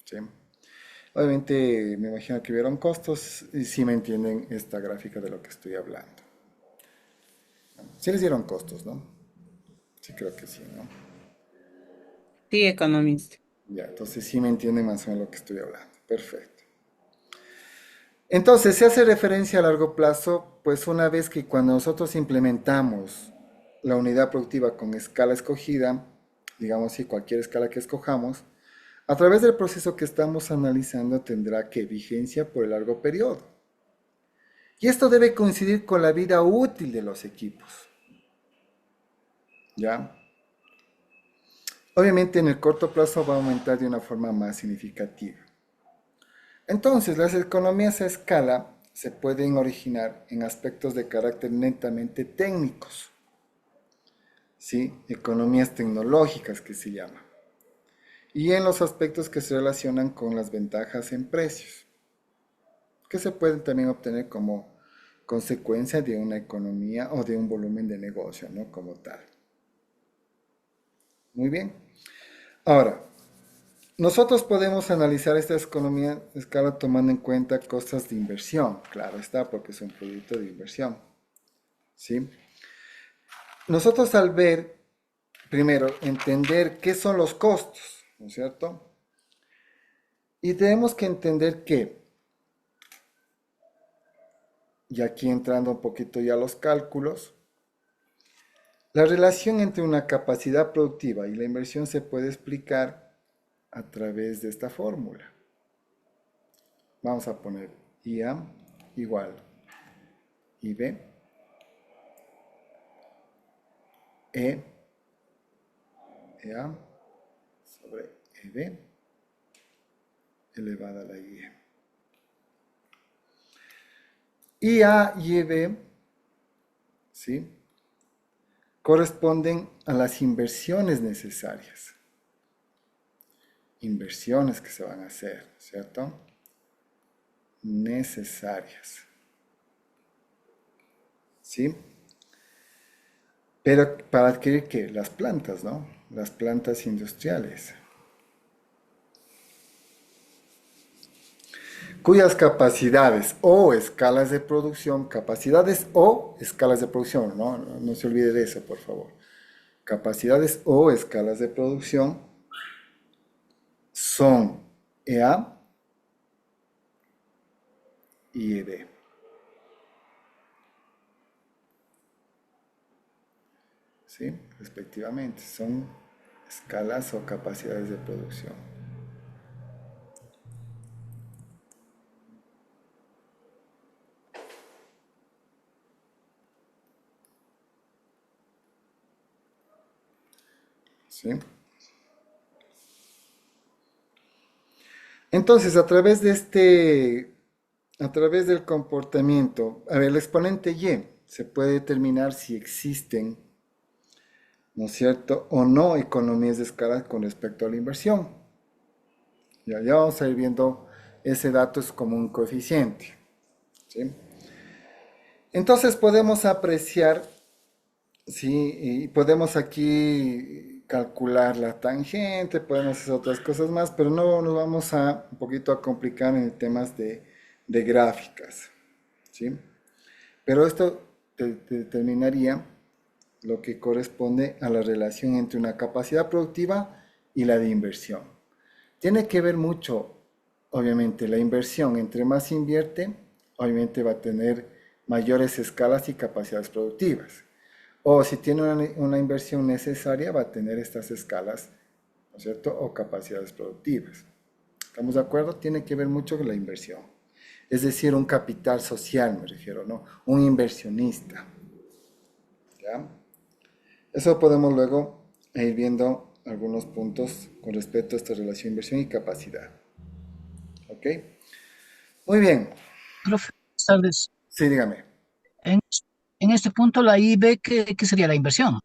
¿sí? Obviamente, me imagino que vieron costos y sí me entienden esta gráfica de lo que estoy hablando. Sí les dieron costos, ¿no? Sí, creo que sí, ¿no? Sí, economista. Ya, entonces sí me entienden más o menos lo que estoy hablando. Perfecto. Entonces, se hace referencia a largo plazo, pues una vez que cuando nosotros implementamos la unidad productiva con escala escogida, digamos así, cualquier escala que escojamos, a través del proceso que estamos analizando tendrá que vigencia por el largo periodo. Y esto debe coincidir con la vida útil de los equipos. ¿Ya? Obviamente en el corto plazo va a aumentar de una forma más significativa. Entonces, las economías a escala se pueden originar en aspectos de carácter netamente técnicos, ¿sí? Economías tecnológicas que se llaman, y en los aspectos que se relacionan con las ventajas en precios, que se pueden también obtener como consecuencia de una economía o de un volumen de negocio, ¿no? Como tal. Muy bien. Ahora, nosotros podemos analizar esta economía de escala tomando en cuenta cosas de inversión, claro está, porque es un producto de inversión, ¿sí? Nosotros al ver, primero, entender qué son los costos, ¿no es cierto? Y tenemos que entender que, y aquí entrando un poquito ya a los cálculos, la relación entre una capacidad productiva y la inversión se puede explicar a través de esta fórmula. Vamos a poner IA igual IB EA sobre EB elevada a la IE. IA y EB, ¿sí?, corresponden a las inversiones necesarias. inversiones que se van a hacer, ¿cierto? Necesarias. ¿Sí? Pero para adquirir, ¿qué? Las plantas, ¿no? Las plantas industriales. Cuyas capacidades o escalas de producción, ¿no? No se olvide de eso, por favor. Capacidades o escalas de producción son EA y EB. ¿Sí? Respectivamente, son escalas o capacidades de producción. ¿Sí? Entonces, a través del comportamiento, a ver, el exponente Y se puede determinar si existen, ¿no es cierto?, o no economías de escala con respecto a la inversión. Ya vamos a ir viendo, ese dato es como un coeficiente, ¿sí? Entonces podemos apreciar, ¿sí? Y podemos aquí calcular la tangente, podemos hacer otras cosas más, pero no nos vamos un poquito a complicar en temas de gráficas, ¿sí? Pero esto determinaría lo que corresponde a la relación entre una capacidad productiva y la de inversión. Tiene que ver mucho, obviamente, la inversión. Entre más invierte, obviamente va a tener mayores escalas y capacidades productivas. O si tiene una inversión necesaria, va a tener estas escalas, ¿no es cierto?, o capacidades productivas. ¿Estamos de acuerdo? Tiene que ver mucho con la inversión. Es decir, un capital social, me refiero, ¿no? Un inversionista. ¿Ya? Eso podemos luego ir viendo algunos puntos con respecto a esta relación inversión y capacidad. ¿Ok? Muy bien. Profe, buenas tardes. Sí, dígame. En, en este punto, la IB, ¿qué sería la inversión?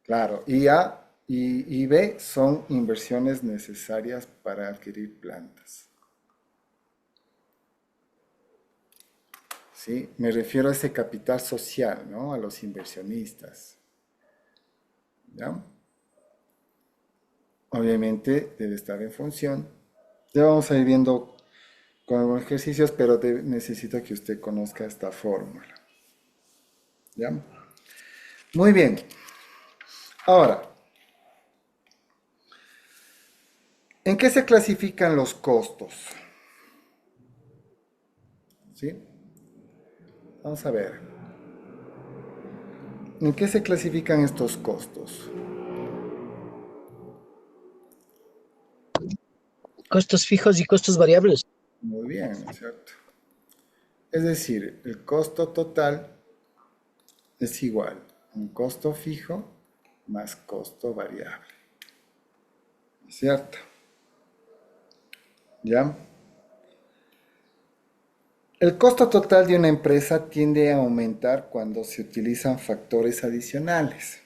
Claro, y A y B son inversiones necesarias para adquirir plantas. ¿Sí? Me refiero a ese capital social, ¿no? A los inversionistas. ¿Ya? Obviamente debe estar en función. Ya vamos a ir viendo con algunos ejercicios, pero necesito que usted conozca esta fórmula. ¿Ya? Muy bien. Ahora, ¿en qué se clasifican los costos? ¿Sí? Vamos a ver. ¿En qué se clasifican estos costos? Costos fijos y costos variables. Muy bien, ¿no es cierto? Es decir, el costo total es igual a un costo fijo más costo variable. ¿Cierto? ¿Ya? El costo total de una empresa tiende a aumentar cuando se utilizan factores adicionales.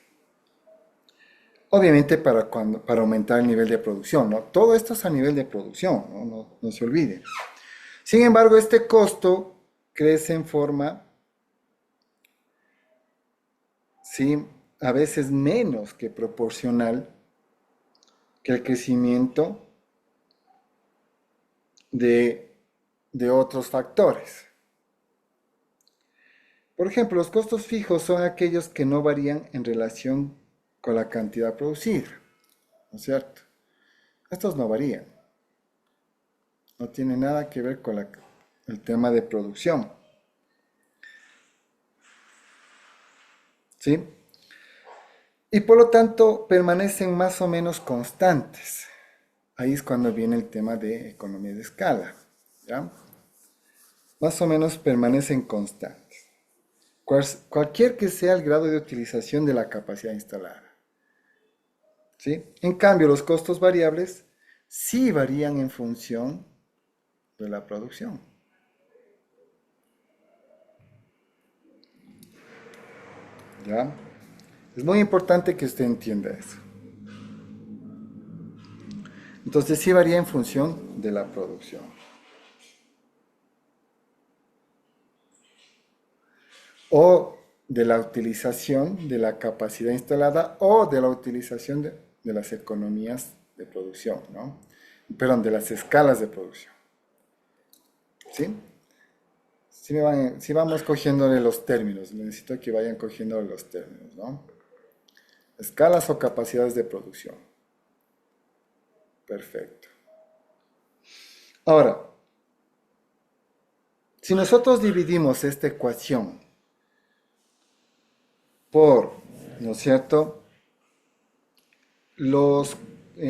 Obviamente para aumentar el nivel de producción, ¿no? Todo esto es a nivel de producción, ¿no? No se olvide. Sin embargo, este costo crece en forma, ¿sí?, a veces menos que proporcional que el crecimiento de otros factores. Por ejemplo, los costos fijos son aquellos que no varían en relación con la cantidad producida, ¿no es cierto? Estos no varían. No tiene nada que ver con el tema de producción. ¿Sí? Y por lo tanto permanecen más o menos constantes. Ahí es cuando viene el tema de economía de escala. ¿Ya? Más o menos permanecen constantes. Cualquier que sea el grado de utilización de la capacidad instalada. ¿Sí? En cambio, los costos variables sí varían en función de la producción. ¿Ya? Es muy importante que usted entienda eso. Entonces sí varía en función de la producción. O de la utilización de la capacidad instalada o de la utilización de las economías de producción, ¿no? Perdón, de las escalas de producción. ¿Sí? Si vamos cogiéndole los términos, necesito que vayan cogiendo los términos, ¿no? Escalas o capacidades de producción. Perfecto. Ahora, si nosotros dividimos esta ecuación por, ¿no es cierto?, los... si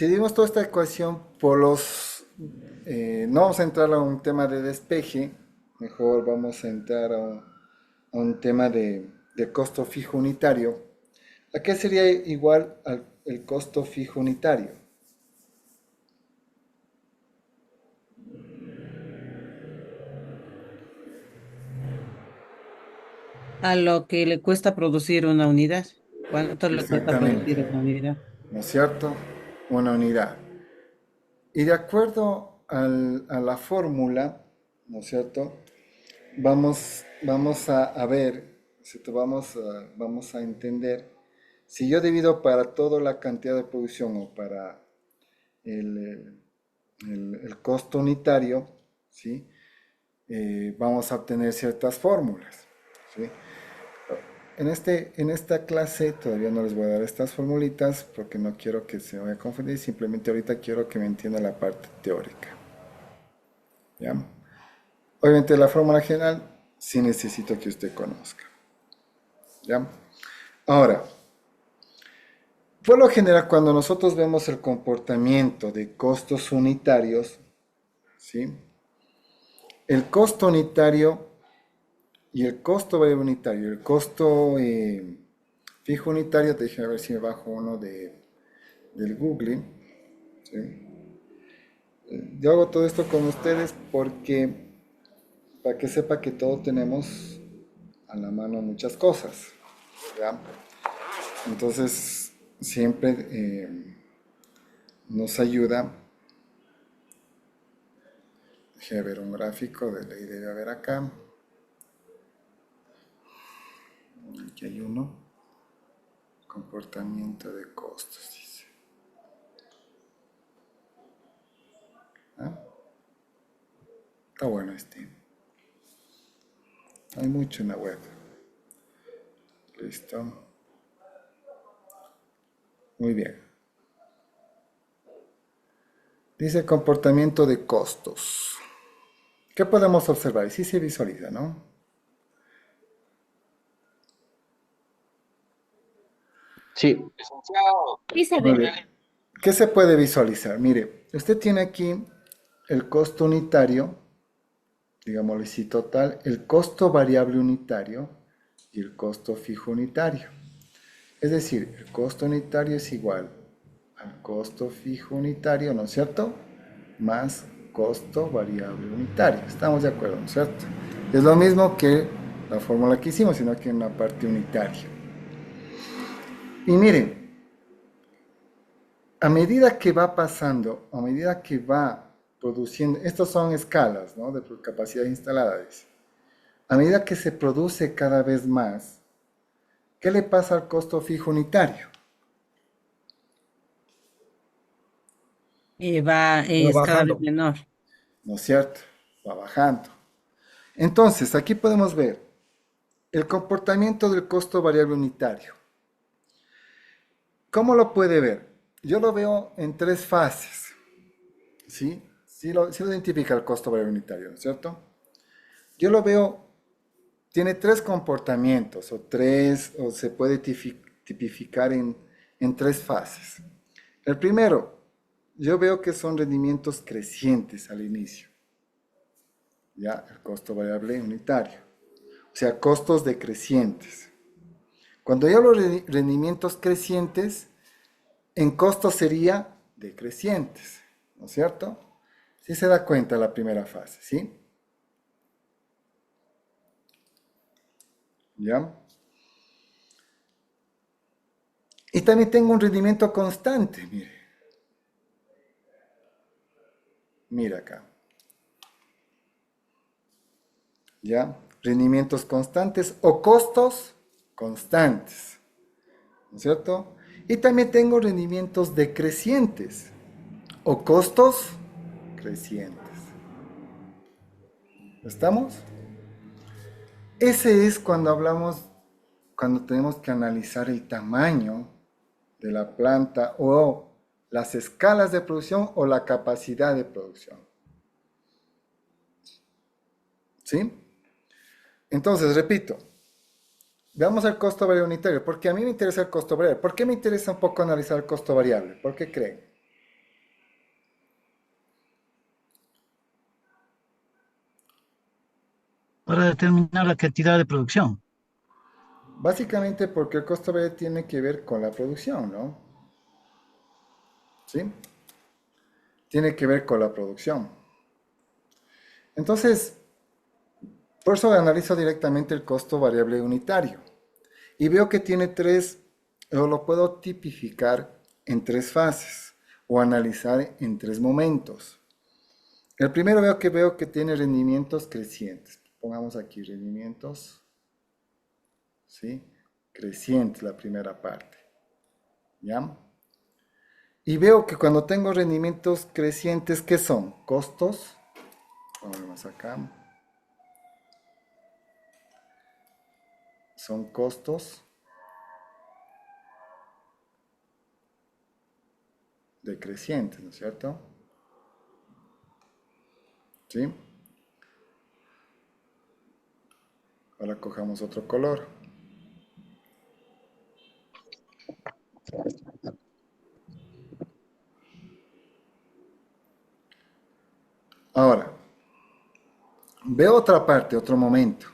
dividimos toda esta ecuación por los... no vamos a entrar a un tema de despeje, mejor vamos a entrar a un tema de costo fijo unitario. ¿A qué sería igual el costo fijo unitario? A lo que le cuesta producir una unidad. ¿Cuánto le cuesta Exactamente, producir una unidad? ¿no es cierto? Una unidad. Y de acuerdo a la fórmula, ¿no es cierto? Vamos a ver, ¿cierto? Vamos a entender, si yo divido para toda la cantidad de producción o para el, el costo unitario, ¿sí? Vamos a obtener ciertas fórmulas, ¿sí? En esta clase todavía no les voy a dar estas formulitas porque no quiero que se vaya a confundir, simplemente ahorita quiero que me entienda la parte teórica. ¿Ya? Obviamente la fórmula general sí necesito que usted conozca. ¿Ya? Ahora, por lo general cuando nosotros vemos el comportamiento de costos unitarios, ¿sí? El costo unitario y el costo variable unitario, el costo fijo unitario, déjame ver si me bajo uno del Google. ¿Sí? Yo hago todo esto con ustedes porque para que sepa que todos tenemos a la mano muchas cosas. ¿Ya? Entonces, siempre nos ayuda. Déjame ver un gráfico de ley, debe haber acá. Aquí hay uno. Comportamiento de costos, dice. ¿Ah? Está bueno este. Hay mucho en la web. Listo. Muy bien. Dice comportamiento de costos. ¿Qué podemos observar? Sí se visualiza, ¿no? Sí, Sí se Muy ve. bien. ¿Qué se puede visualizar? Mire, usted tiene aquí el costo unitario, digámoslo así, total, el costo variable unitario y el costo fijo unitario. Es decir, el costo unitario es igual al costo fijo unitario, ¿no es cierto? Más costo variable unitario. Estamos de acuerdo, ¿no es cierto? Es lo mismo que la fórmula que hicimos, sino que en la parte unitaria. Y miren, a medida que va pasando, a medida que va produciendo, estas son escalas, ¿no? De capacidad instalada, dice. A medida que se produce cada vez más, ¿qué le pasa al costo fijo unitario? Va Es cada vez bajando. menor. ¿No es cierto? Va bajando. Entonces, aquí podemos ver el comportamiento del costo variable unitario. ¿Cómo lo puede ver? Yo lo veo en tres fases. ¿Sí? Sí lo identifica el costo variable unitario, ¿no es cierto? Yo lo veo, tiene tres comportamientos o se puede tipificar en tres fases. El primero, yo veo que son rendimientos crecientes al inicio. Ya, el costo variable unitario. O sea, costos decrecientes. Cuando yo hablo de rendimientos crecientes, en costos sería decrecientes, ¿no es cierto? Sí se da cuenta la primera fase, ¿sí? ¿Ya? Y también tengo un rendimiento constante, mire. Mira acá. ¿Ya? Rendimientos constantes o costos constantes. ¿No es cierto? Y también tengo rendimientos decrecientes o costos crecientes. ¿Estamos? Ese es cuando hablamos, cuando tenemos que analizar el tamaño de la planta o las escalas de producción o la capacidad de producción. ¿Sí? Entonces, repito, veamos el costo variable unitario, porque a mí me interesa el costo variable. ¿Por qué me interesa un poco analizar el costo variable? ¿Por qué creen? para determinar la cantidad de producción. Básicamente porque el costo variable tiene que ver con la producción, ¿no? ¿Sí? Tiene que ver con la producción. Entonces, por eso analizo directamente el costo variable unitario. Y veo que tiene tres, o lo puedo tipificar en tres fases, o analizar en tres momentos. El primero veo que tiene rendimientos crecientes. Pongamos aquí rendimientos, ¿sí? Crecientes, la primera parte. ¿Ya? Y veo que cuando tengo rendimientos crecientes, ¿qué son? Costos. Vamos acá. Son costos decrecientes, ¿no es cierto? ¿Sí? Ahora cojamos otro color. Ahora, veo otra parte, otro momento.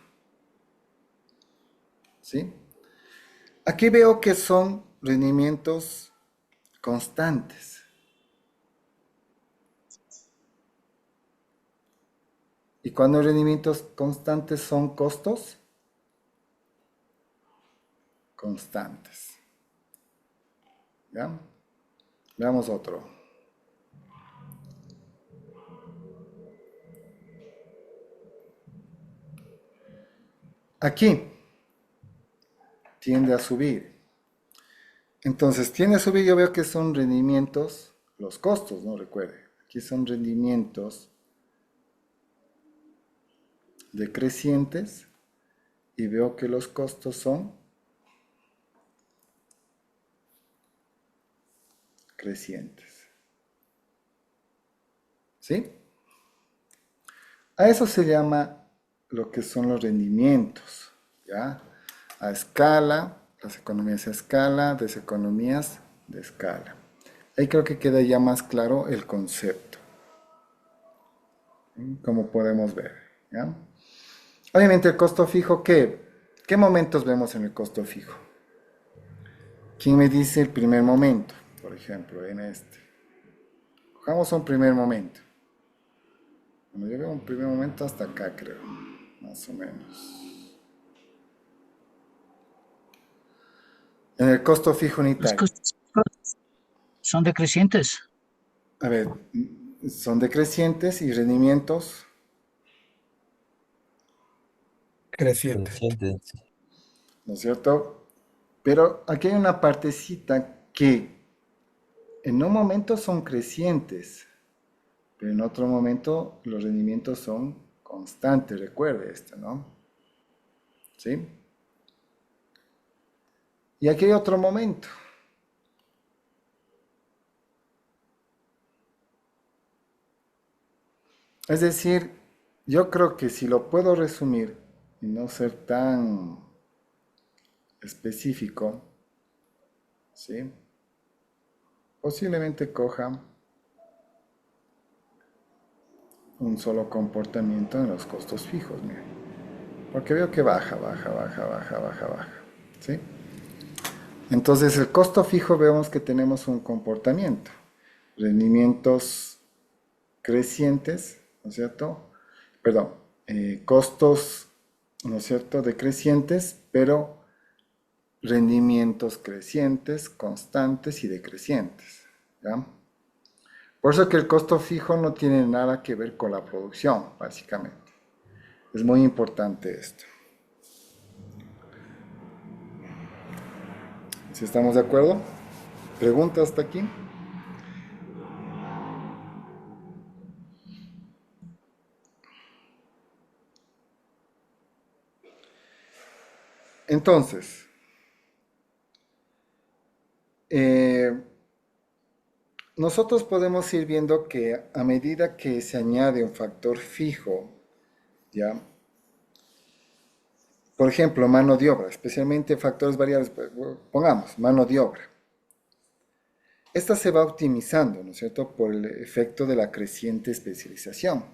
¿Sí? Aquí veo que son rendimientos constantes. Y cuando rendimientos constantes son costos constantes. ¿Ya? Veamos otro. Aquí tiende a subir. Entonces, tiende a subir, yo veo que son rendimientos, los costos, ¿no? Recuerde, aquí son rendimientos decrecientes y veo que los costos son crecientes. ¿Sí? A eso se llama lo que son los rendimientos, ¿ya? A escala, las economías a escala, deseconomías de escala. Ahí creo que queda ya más claro el concepto, ¿sí? Como podemos ver, ¿ya? Obviamente el costo fijo, ¿qué momentos vemos en el costo fijo? ¿Quién me dice el primer momento? Por ejemplo, en este. Cojamos un primer momento. Bueno, yo veo un primer momento hasta acá, creo, más o menos. En el costo fijo Los unitario. costos son decrecientes. A ver, son decrecientes y rendimientos, Crecientes. Crecientes. ¿no es cierto? Pero aquí hay una partecita que en un momento son crecientes, pero en otro momento los rendimientos son constantes, recuerde esto, ¿no? ¿Sí? Y aquí hay otro momento. Es decir, yo creo que si lo puedo resumir y no ser tan específico, ¿sí? Posiblemente coja un solo comportamiento en los costos fijos, miren. Porque veo que baja, baja, baja, baja, baja, baja, ¿sí? Entonces el costo fijo vemos que tenemos un comportamiento, rendimientos crecientes, ¿no es cierto? Perdón, costos, ¿no es cierto?, decrecientes, pero rendimientos crecientes, constantes y decrecientes. ¿Ya? Por eso que el costo fijo no tiene nada que ver con la producción, básicamente. Es muy importante esto. ¿Sí estamos de acuerdo? ¿Preguntas hasta aquí? Entonces, nosotros podemos ir viendo que a medida que se añade un factor fijo, ¿ya? Por ejemplo, mano de obra, especialmente factores variables, pues, pongamos mano de obra. Esta se va optimizando, ¿no es cierto?, por el efecto de la creciente especialización,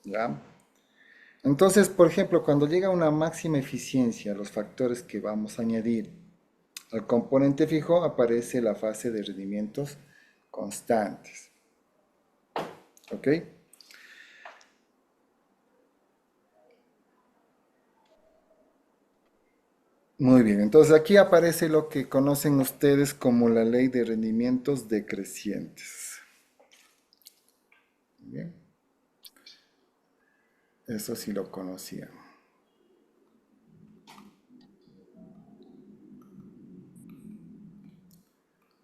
¿ya? Entonces, por ejemplo, cuando llega a una máxima eficiencia, los factores que vamos a añadir al componente fijo, aparece la fase de rendimientos constantes. ¿Ok? Muy bien, entonces aquí aparece lo que conocen ustedes como la ley de rendimientos decrecientes. Bien. Eso sí lo conocían.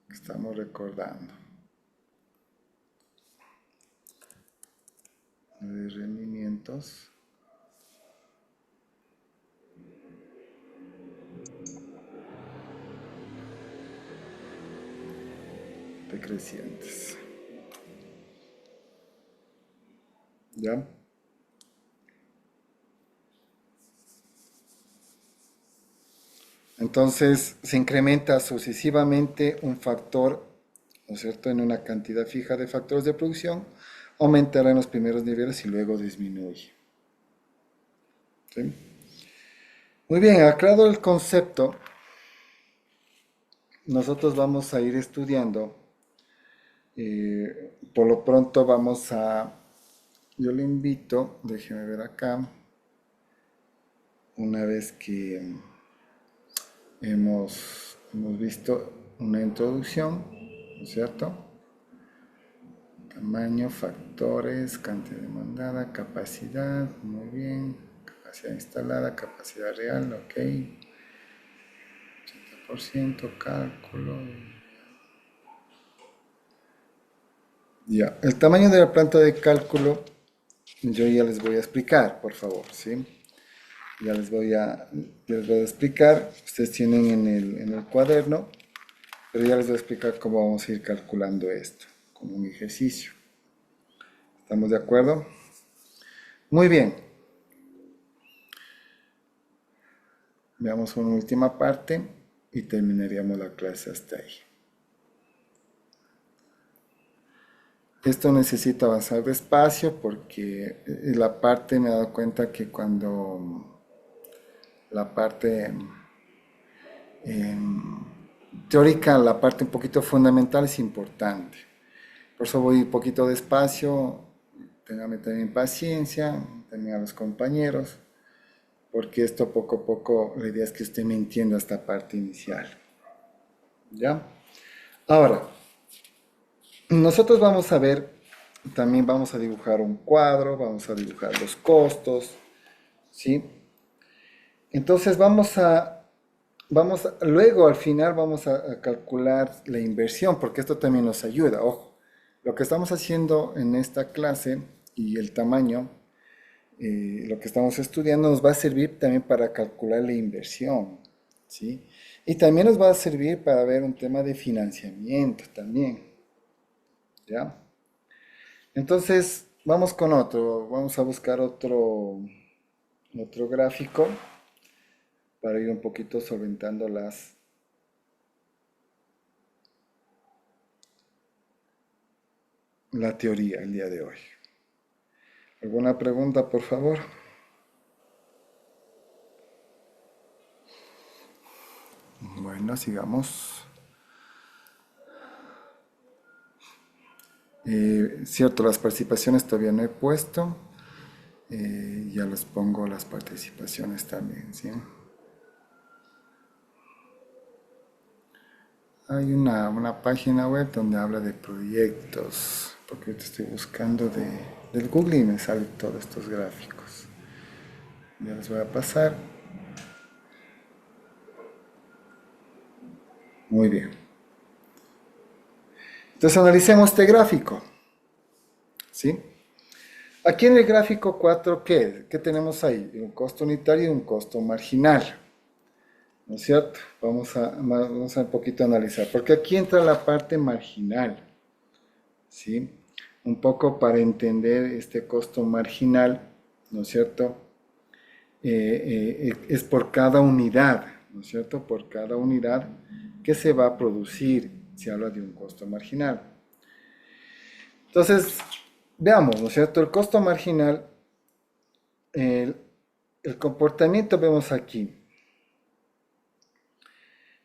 Estamos recordando. De rendimientos decrecientes. ¿Ya? Entonces se incrementa sucesivamente un factor, ¿no es cierto?, en una cantidad fija de factores de producción, aumentará en los primeros niveles y luego disminuye. ¿Sí? Muy bien, aclarado el concepto, nosotros vamos a ir estudiando. Por lo pronto vamos a, yo le invito, déjeme ver acá, una vez que hemos visto una introducción, ¿no es cierto? Tamaño, factores, cantidad demandada, capacidad, muy bien, capacidad instalada, capacidad real, ok, 80%, cálculo. Ya, el tamaño de la planta de cálculo, yo ya les voy a explicar, por favor, ¿sí? Ya les voy a explicar, ustedes tienen en el cuaderno, pero ya les voy a explicar cómo vamos a ir calculando esto, como un ejercicio. ¿Estamos de acuerdo? Muy bien. Veamos una última parte y terminaríamos la clase hasta ahí. Esto necesita avanzar despacio porque la parte, me he dado cuenta que cuando la parte teórica, la parte un poquito fundamental es importante. Por eso voy un poquito despacio, téngame también paciencia, también a los compañeros, porque esto poco a poco, la idea es que usted me entienda esta parte inicial. ¿Ya? Ahora, nosotros vamos a ver, también vamos a dibujar un cuadro, vamos a dibujar los costos, ¿sí? Entonces luego al final vamos a calcular la inversión, porque esto también nos ayuda. Ojo, lo que estamos haciendo en esta clase y el tamaño, lo que estamos estudiando nos va a servir también para calcular la inversión, ¿sí? Y también nos va a servir para ver un tema de financiamiento también, ¿ya? Entonces, vamos con otro, vamos a buscar otro gráfico para ir un poquito solventando la teoría el día de hoy. ¿Alguna pregunta, por favor? Bueno, sigamos. Cierto, las participaciones todavía no he puesto. Ya les pongo las participaciones también, ¿sí? hay una página web donde habla de proyectos, porque ahorita estoy buscando del Google y me salen todos estos gráficos. Ya les voy a pasar. Muy bien. Entonces analicemos este gráfico. ¿Sí? Aquí en el gráfico 4, ¿qué tenemos ahí? Un costo unitario y un costo marginal. ¿No es cierto? Vamos a un poquito analizar, porque aquí entra la parte marginal. ¿Sí? Un poco para entender este costo marginal, ¿no es cierto? Es por cada unidad, ¿no es cierto? Por cada unidad que se va a producir, se habla de un costo marginal. Entonces, veamos, ¿no es cierto? El costo marginal, el comportamiento vemos aquí.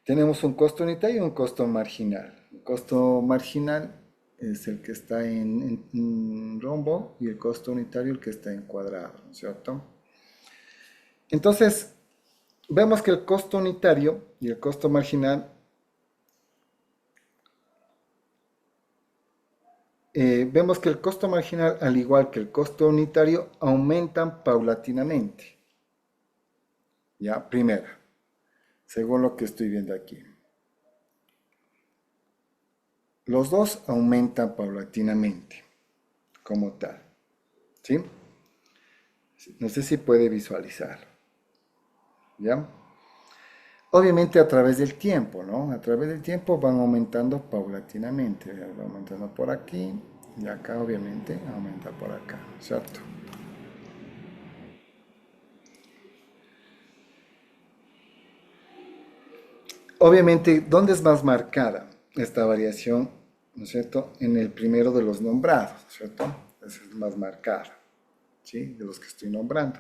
Tenemos un costo unitario y un costo marginal. El costo marginal es el que está en rombo y el costo unitario el que está en cuadrado, ¿no es cierto? Entonces, vemos que el costo unitario y el costo marginal vemos que el costo marginal, al igual que el costo unitario, aumentan paulatinamente. Ya, primera, según lo que estoy viendo aquí. Los dos aumentan paulatinamente, como tal. ¿Sí? No sé si puede visualizar. ¿Ya? Obviamente a través del tiempo, ¿no? A través del tiempo van aumentando paulatinamente. Va aumentando por aquí y acá obviamente aumenta por acá, ¿cierto? Obviamente, ¿dónde es más marcada esta variación, ¿no es cierto? En el primero de los nombrados, ¿no es cierto? Esa es más marcada, ¿sí? De los que estoy nombrando.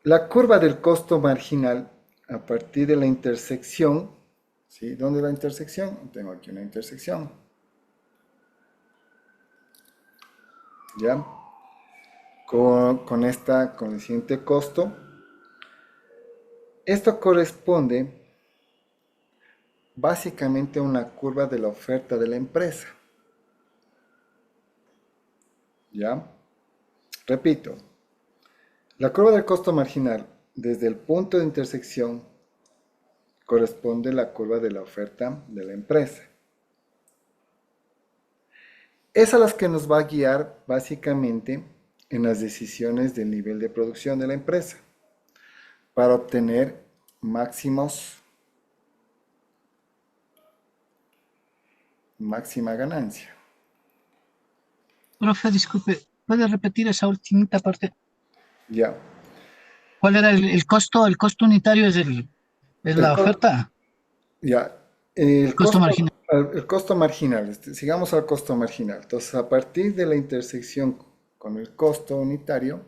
La curva del costo marginal a partir de la intersección, ¿sí? ¿Dónde es la intersección? Tengo aquí una intersección. ¿Ya? Con el siguiente costo. Esto corresponde básicamente a una curva de la oferta de la empresa. ¿Ya? Repito, la curva del costo marginal desde el punto de intersección corresponde a la curva de la oferta de la empresa. Es a las que nos va a guiar básicamente en las decisiones del nivel de producción de la empresa para obtener máxima ganancia. Profe, disculpe, ¿puede repetir esa ultimita parte? Ya. ¿Cuál era el costo? El costo unitario es El, la co- oferta, ya. el costo marginal. El costo marginal, sigamos al costo marginal. Entonces, a partir de la intersección con el costo unitario,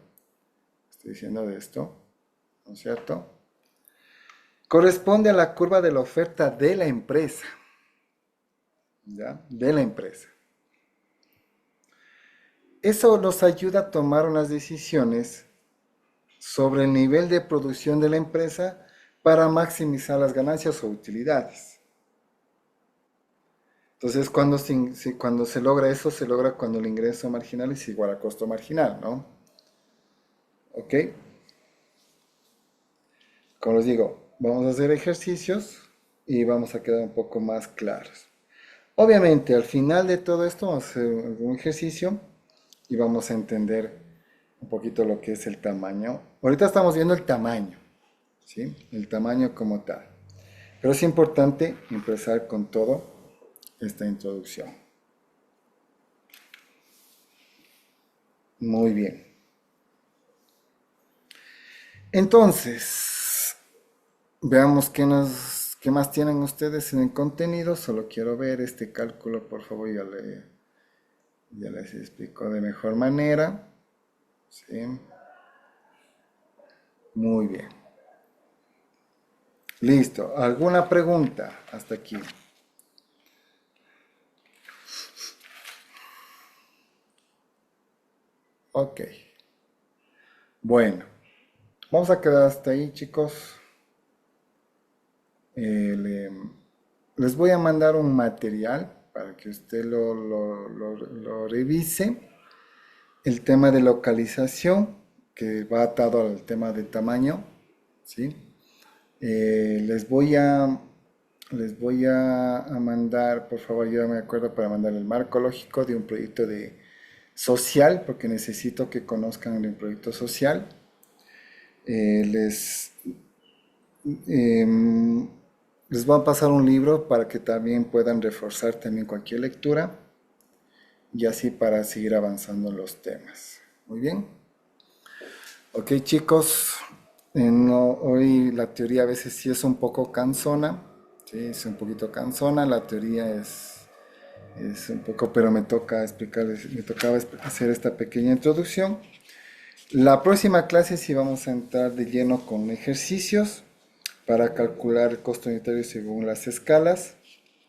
estoy diciendo de esto, ¿no es cierto? Corresponde a la curva de la oferta de la empresa. ¿Ya? De la empresa. Eso nos ayuda a tomar unas decisiones sobre el nivel de producción de la empresa para maximizar las ganancias o utilidades. Entonces, cuando se logra eso, se logra cuando el ingreso marginal es igual al costo marginal, ¿no? ¿Ok? Como les digo, vamos a hacer ejercicios y vamos a quedar un poco más claros. Obviamente, al final de todo esto, vamos a hacer un ejercicio y vamos a entender un poquito lo que es el tamaño. Ahorita estamos viendo el tamaño, ¿sí? El tamaño como tal. Pero es importante empezar con todo esta introducción. Muy bien. Entonces, veamos qué más tienen ustedes en el contenido. Solo quiero ver este cálculo, por favor, ya les explico de mejor manera. ¿Sí? Muy bien. Listo. ¿Alguna pregunta hasta aquí? Ok. Bueno. Vamos a quedar hasta ahí, chicos. Les voy a mandar un material para que usted lo revise. El tema de localización, que va atado al tema de tamaño, ¿sí? Les voy a mandar, por favor, yo me acuerdo para mandar el marco lógico de un proyecto de social, porque necesito que conozcan el proyecto social. Eh, les, em, Les voy a pasar un libro para que también puedan reforzar también cualquier lectura y así para seguir avanzando en los temas. Muy bien. Ok, chicos, hoy la teoría a veces sí es un poco cansona, sí, es un poquito cansona, la teoría es un poco, pero me tocaba hacer esta pequeña introducción. La próxima clase sí vamos a entrar de lleno con ejercicios para calcular el costo unitario según las escalas,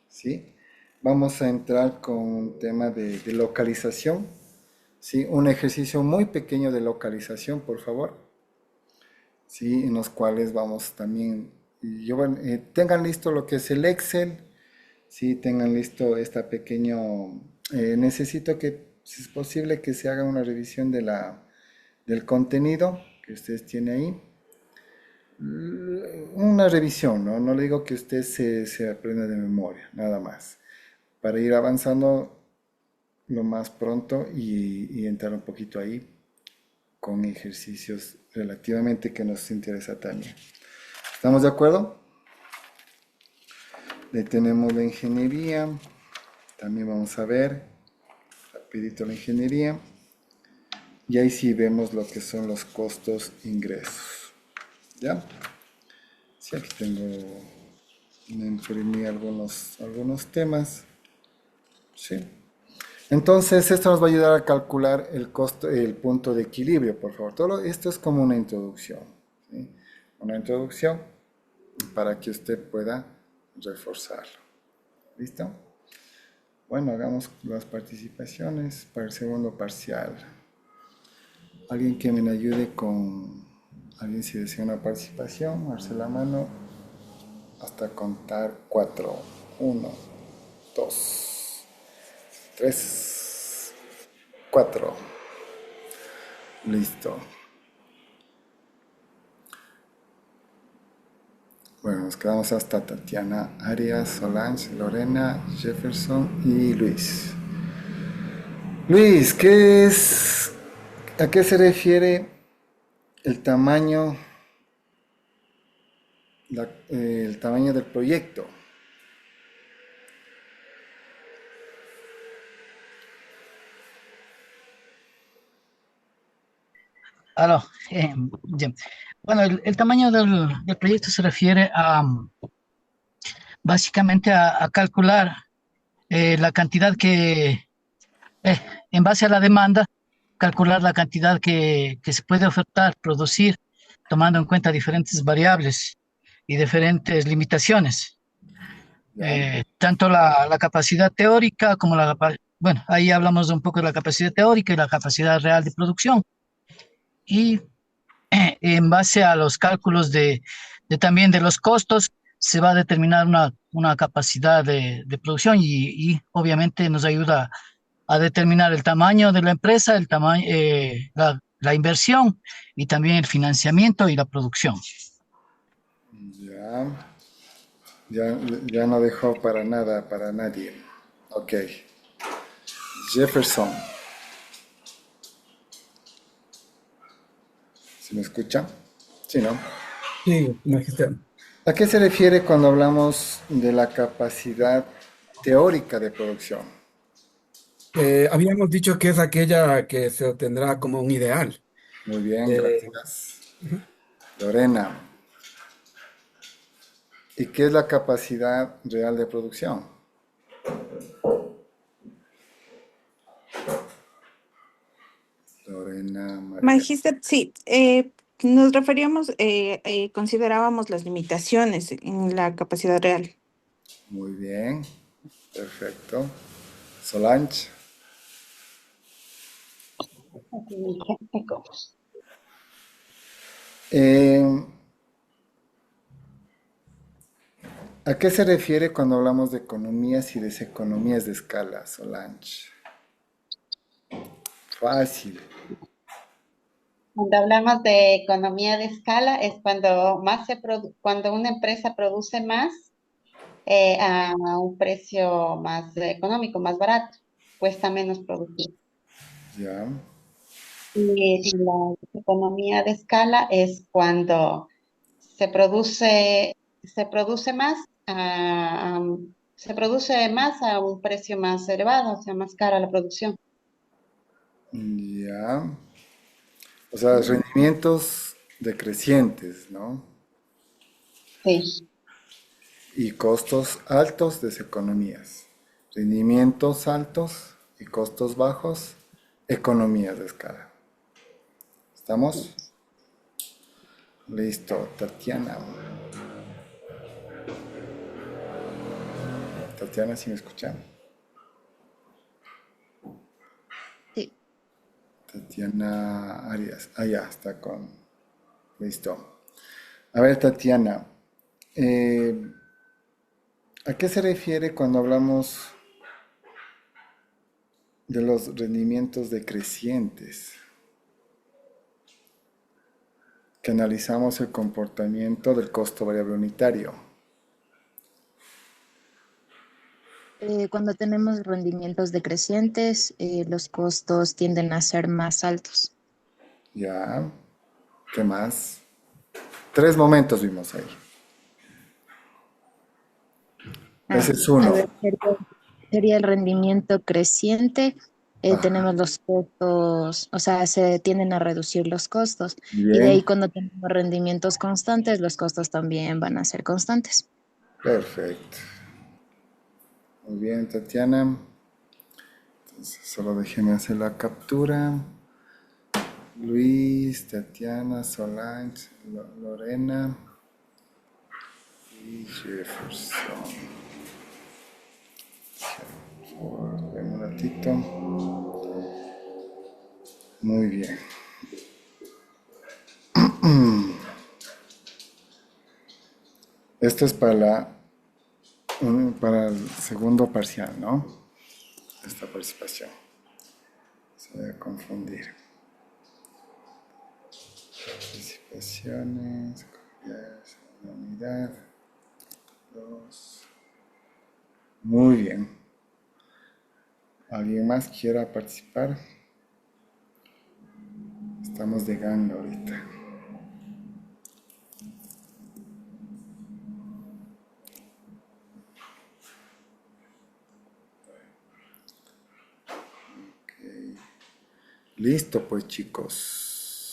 ¿sí? Vamos a entrar con un tema de localización, ¿sí? Un ejercicio muy pequeño de localización, por favor, ¿sí? En los cuales vamos también, tengan listo lo que es el Excel, ¿sí? Tengan listo esta pequeño, necesito que, si es posible, que se haga una revisión del contenido que ustedes tienen ahí. Una revisión, ¿no? No le digo que usted se aprenda de memoria, nada más. Para ir avanzando lo más pronto y entrar un poquito ahí con ejercicios relativamente que nos interesa también. ¿Estamos de acuerdo? Le tenemos la ingeniería. También vamos a ver rapidito la ingeniería. Y ahí sí vemos lo que son los costos ingresos. ¿Ya? Sí, aquí me imprimí algunos temas. Sí. Entonces, esto nos va a ayudar a calcular el costo, el punto de equilibrio, por favor. Todo esto es como una introducción, ¿sí? Una introducción para que usted pueda reforzarlo. ¿Listo? Bueno, hagamos las participaciones para el segundo parcial. Alguien que me ayude con... Alguien si desea una participación, alce la mano hasta contar 4. 1, 2, 3, 4. Listo. Bueno, nos quedamos hasta Tatiana, Arias, Solange, Lorena, Jefferson y Luis. Luis, ¿a qué se refiere el tamaño, el tamaño del proyecto? Aló, bien. Bueno, el tamaño del proyecto se refiere básicamente a calcular la cantidad eh, en base a la demanda, calcular la cantidad que se puede ofertar, producir, tomando en cuenta diferentes variables y diferentes limitaciones. ¿Ya? Tanto la capacidad teórica como bueno, ahí hablamos un poco de la capacidad teórica y la capacidad real de producción. Y en base a los cálculos también de los costos, se va a determinar una capacidad de producción y obviamente nos ayuda a determinar el tamaño de la empresa, el tamaño, la inversión y también el financiamiento y la producción. Ya, ya no dejó para nada, para nadie. Ok. Jefferson, ¿se me escucha? Sí, ¿no? Sí, magister. ¿A qué se refiere cuando hablamos de la capacidad teórica de producción? Habíamos dicho que es aquella que se obtendrá como un ideal. Muy bien, Eh, gracias. Ujú. Lorena, ¿y qué es la capacidad real de producción? Lorena, María. Magister, sí, nos referíamos, considerábamos las limitaciones en la capacidad real. Muy bien, perfecto. Solange, Aquí dije, eco. eh, ¿A qué se refiere cuando hablamos de economías y deseconomías de escala, Solange? Fácil. Cuando hablamos de economía de escala es cuando cuando una empresa produce más a un precio más económico, más barato, cuesta menos producir. Ya. Y la economía de escala es cuando se produce, se produce más se produce más a un precio más elevado, o sea, más cara la producción. Ya. O sea, rendimientos decrecientes, ¿no? Sí, Y costos altos, deseconomías. Rendimientos altos y costos bajos, economías de escala. ¿Estamos? Listo, Tatiana. Tatiana, ¿sí me escuchan? Sí. Tatiana Arias. Ah, ya, está con... Listo. A ver, Tatiana, eh, ¿a qué se refiere cuando hablamos de los rendimientos decrecientes? Que analizamos el comportamiento del costo variable unitario. Cuando tenemos rendimientos decrecientes, los costos tienden a ser más altos. Ya, ¿qué más? Tres momentos vimos ahí. Ese es A uno. ver, sería el rendimiento creciente. Ajá, Tenemos los costos, o sea, se tienden a reducir los costos. Y de bien, ahí cuando tenemos rendimientos constantes, los costos también van a ser constantes. perfecto. Muy bien, Tatiana. Entonces, solo déjeme hacer la captura. Luis, Tatiana, Solange, Lorena y Jefferson. Ven un ratito. Muy bien. Esto es para el segundo parcial, ¿no? Esta participación. Se voy a confundir. Participaciones, copias, una unidad, dos. Muy bien. ¿Alguien más quiera participar? Estamos llegando ahorita. Ok. Listo, pues chicos.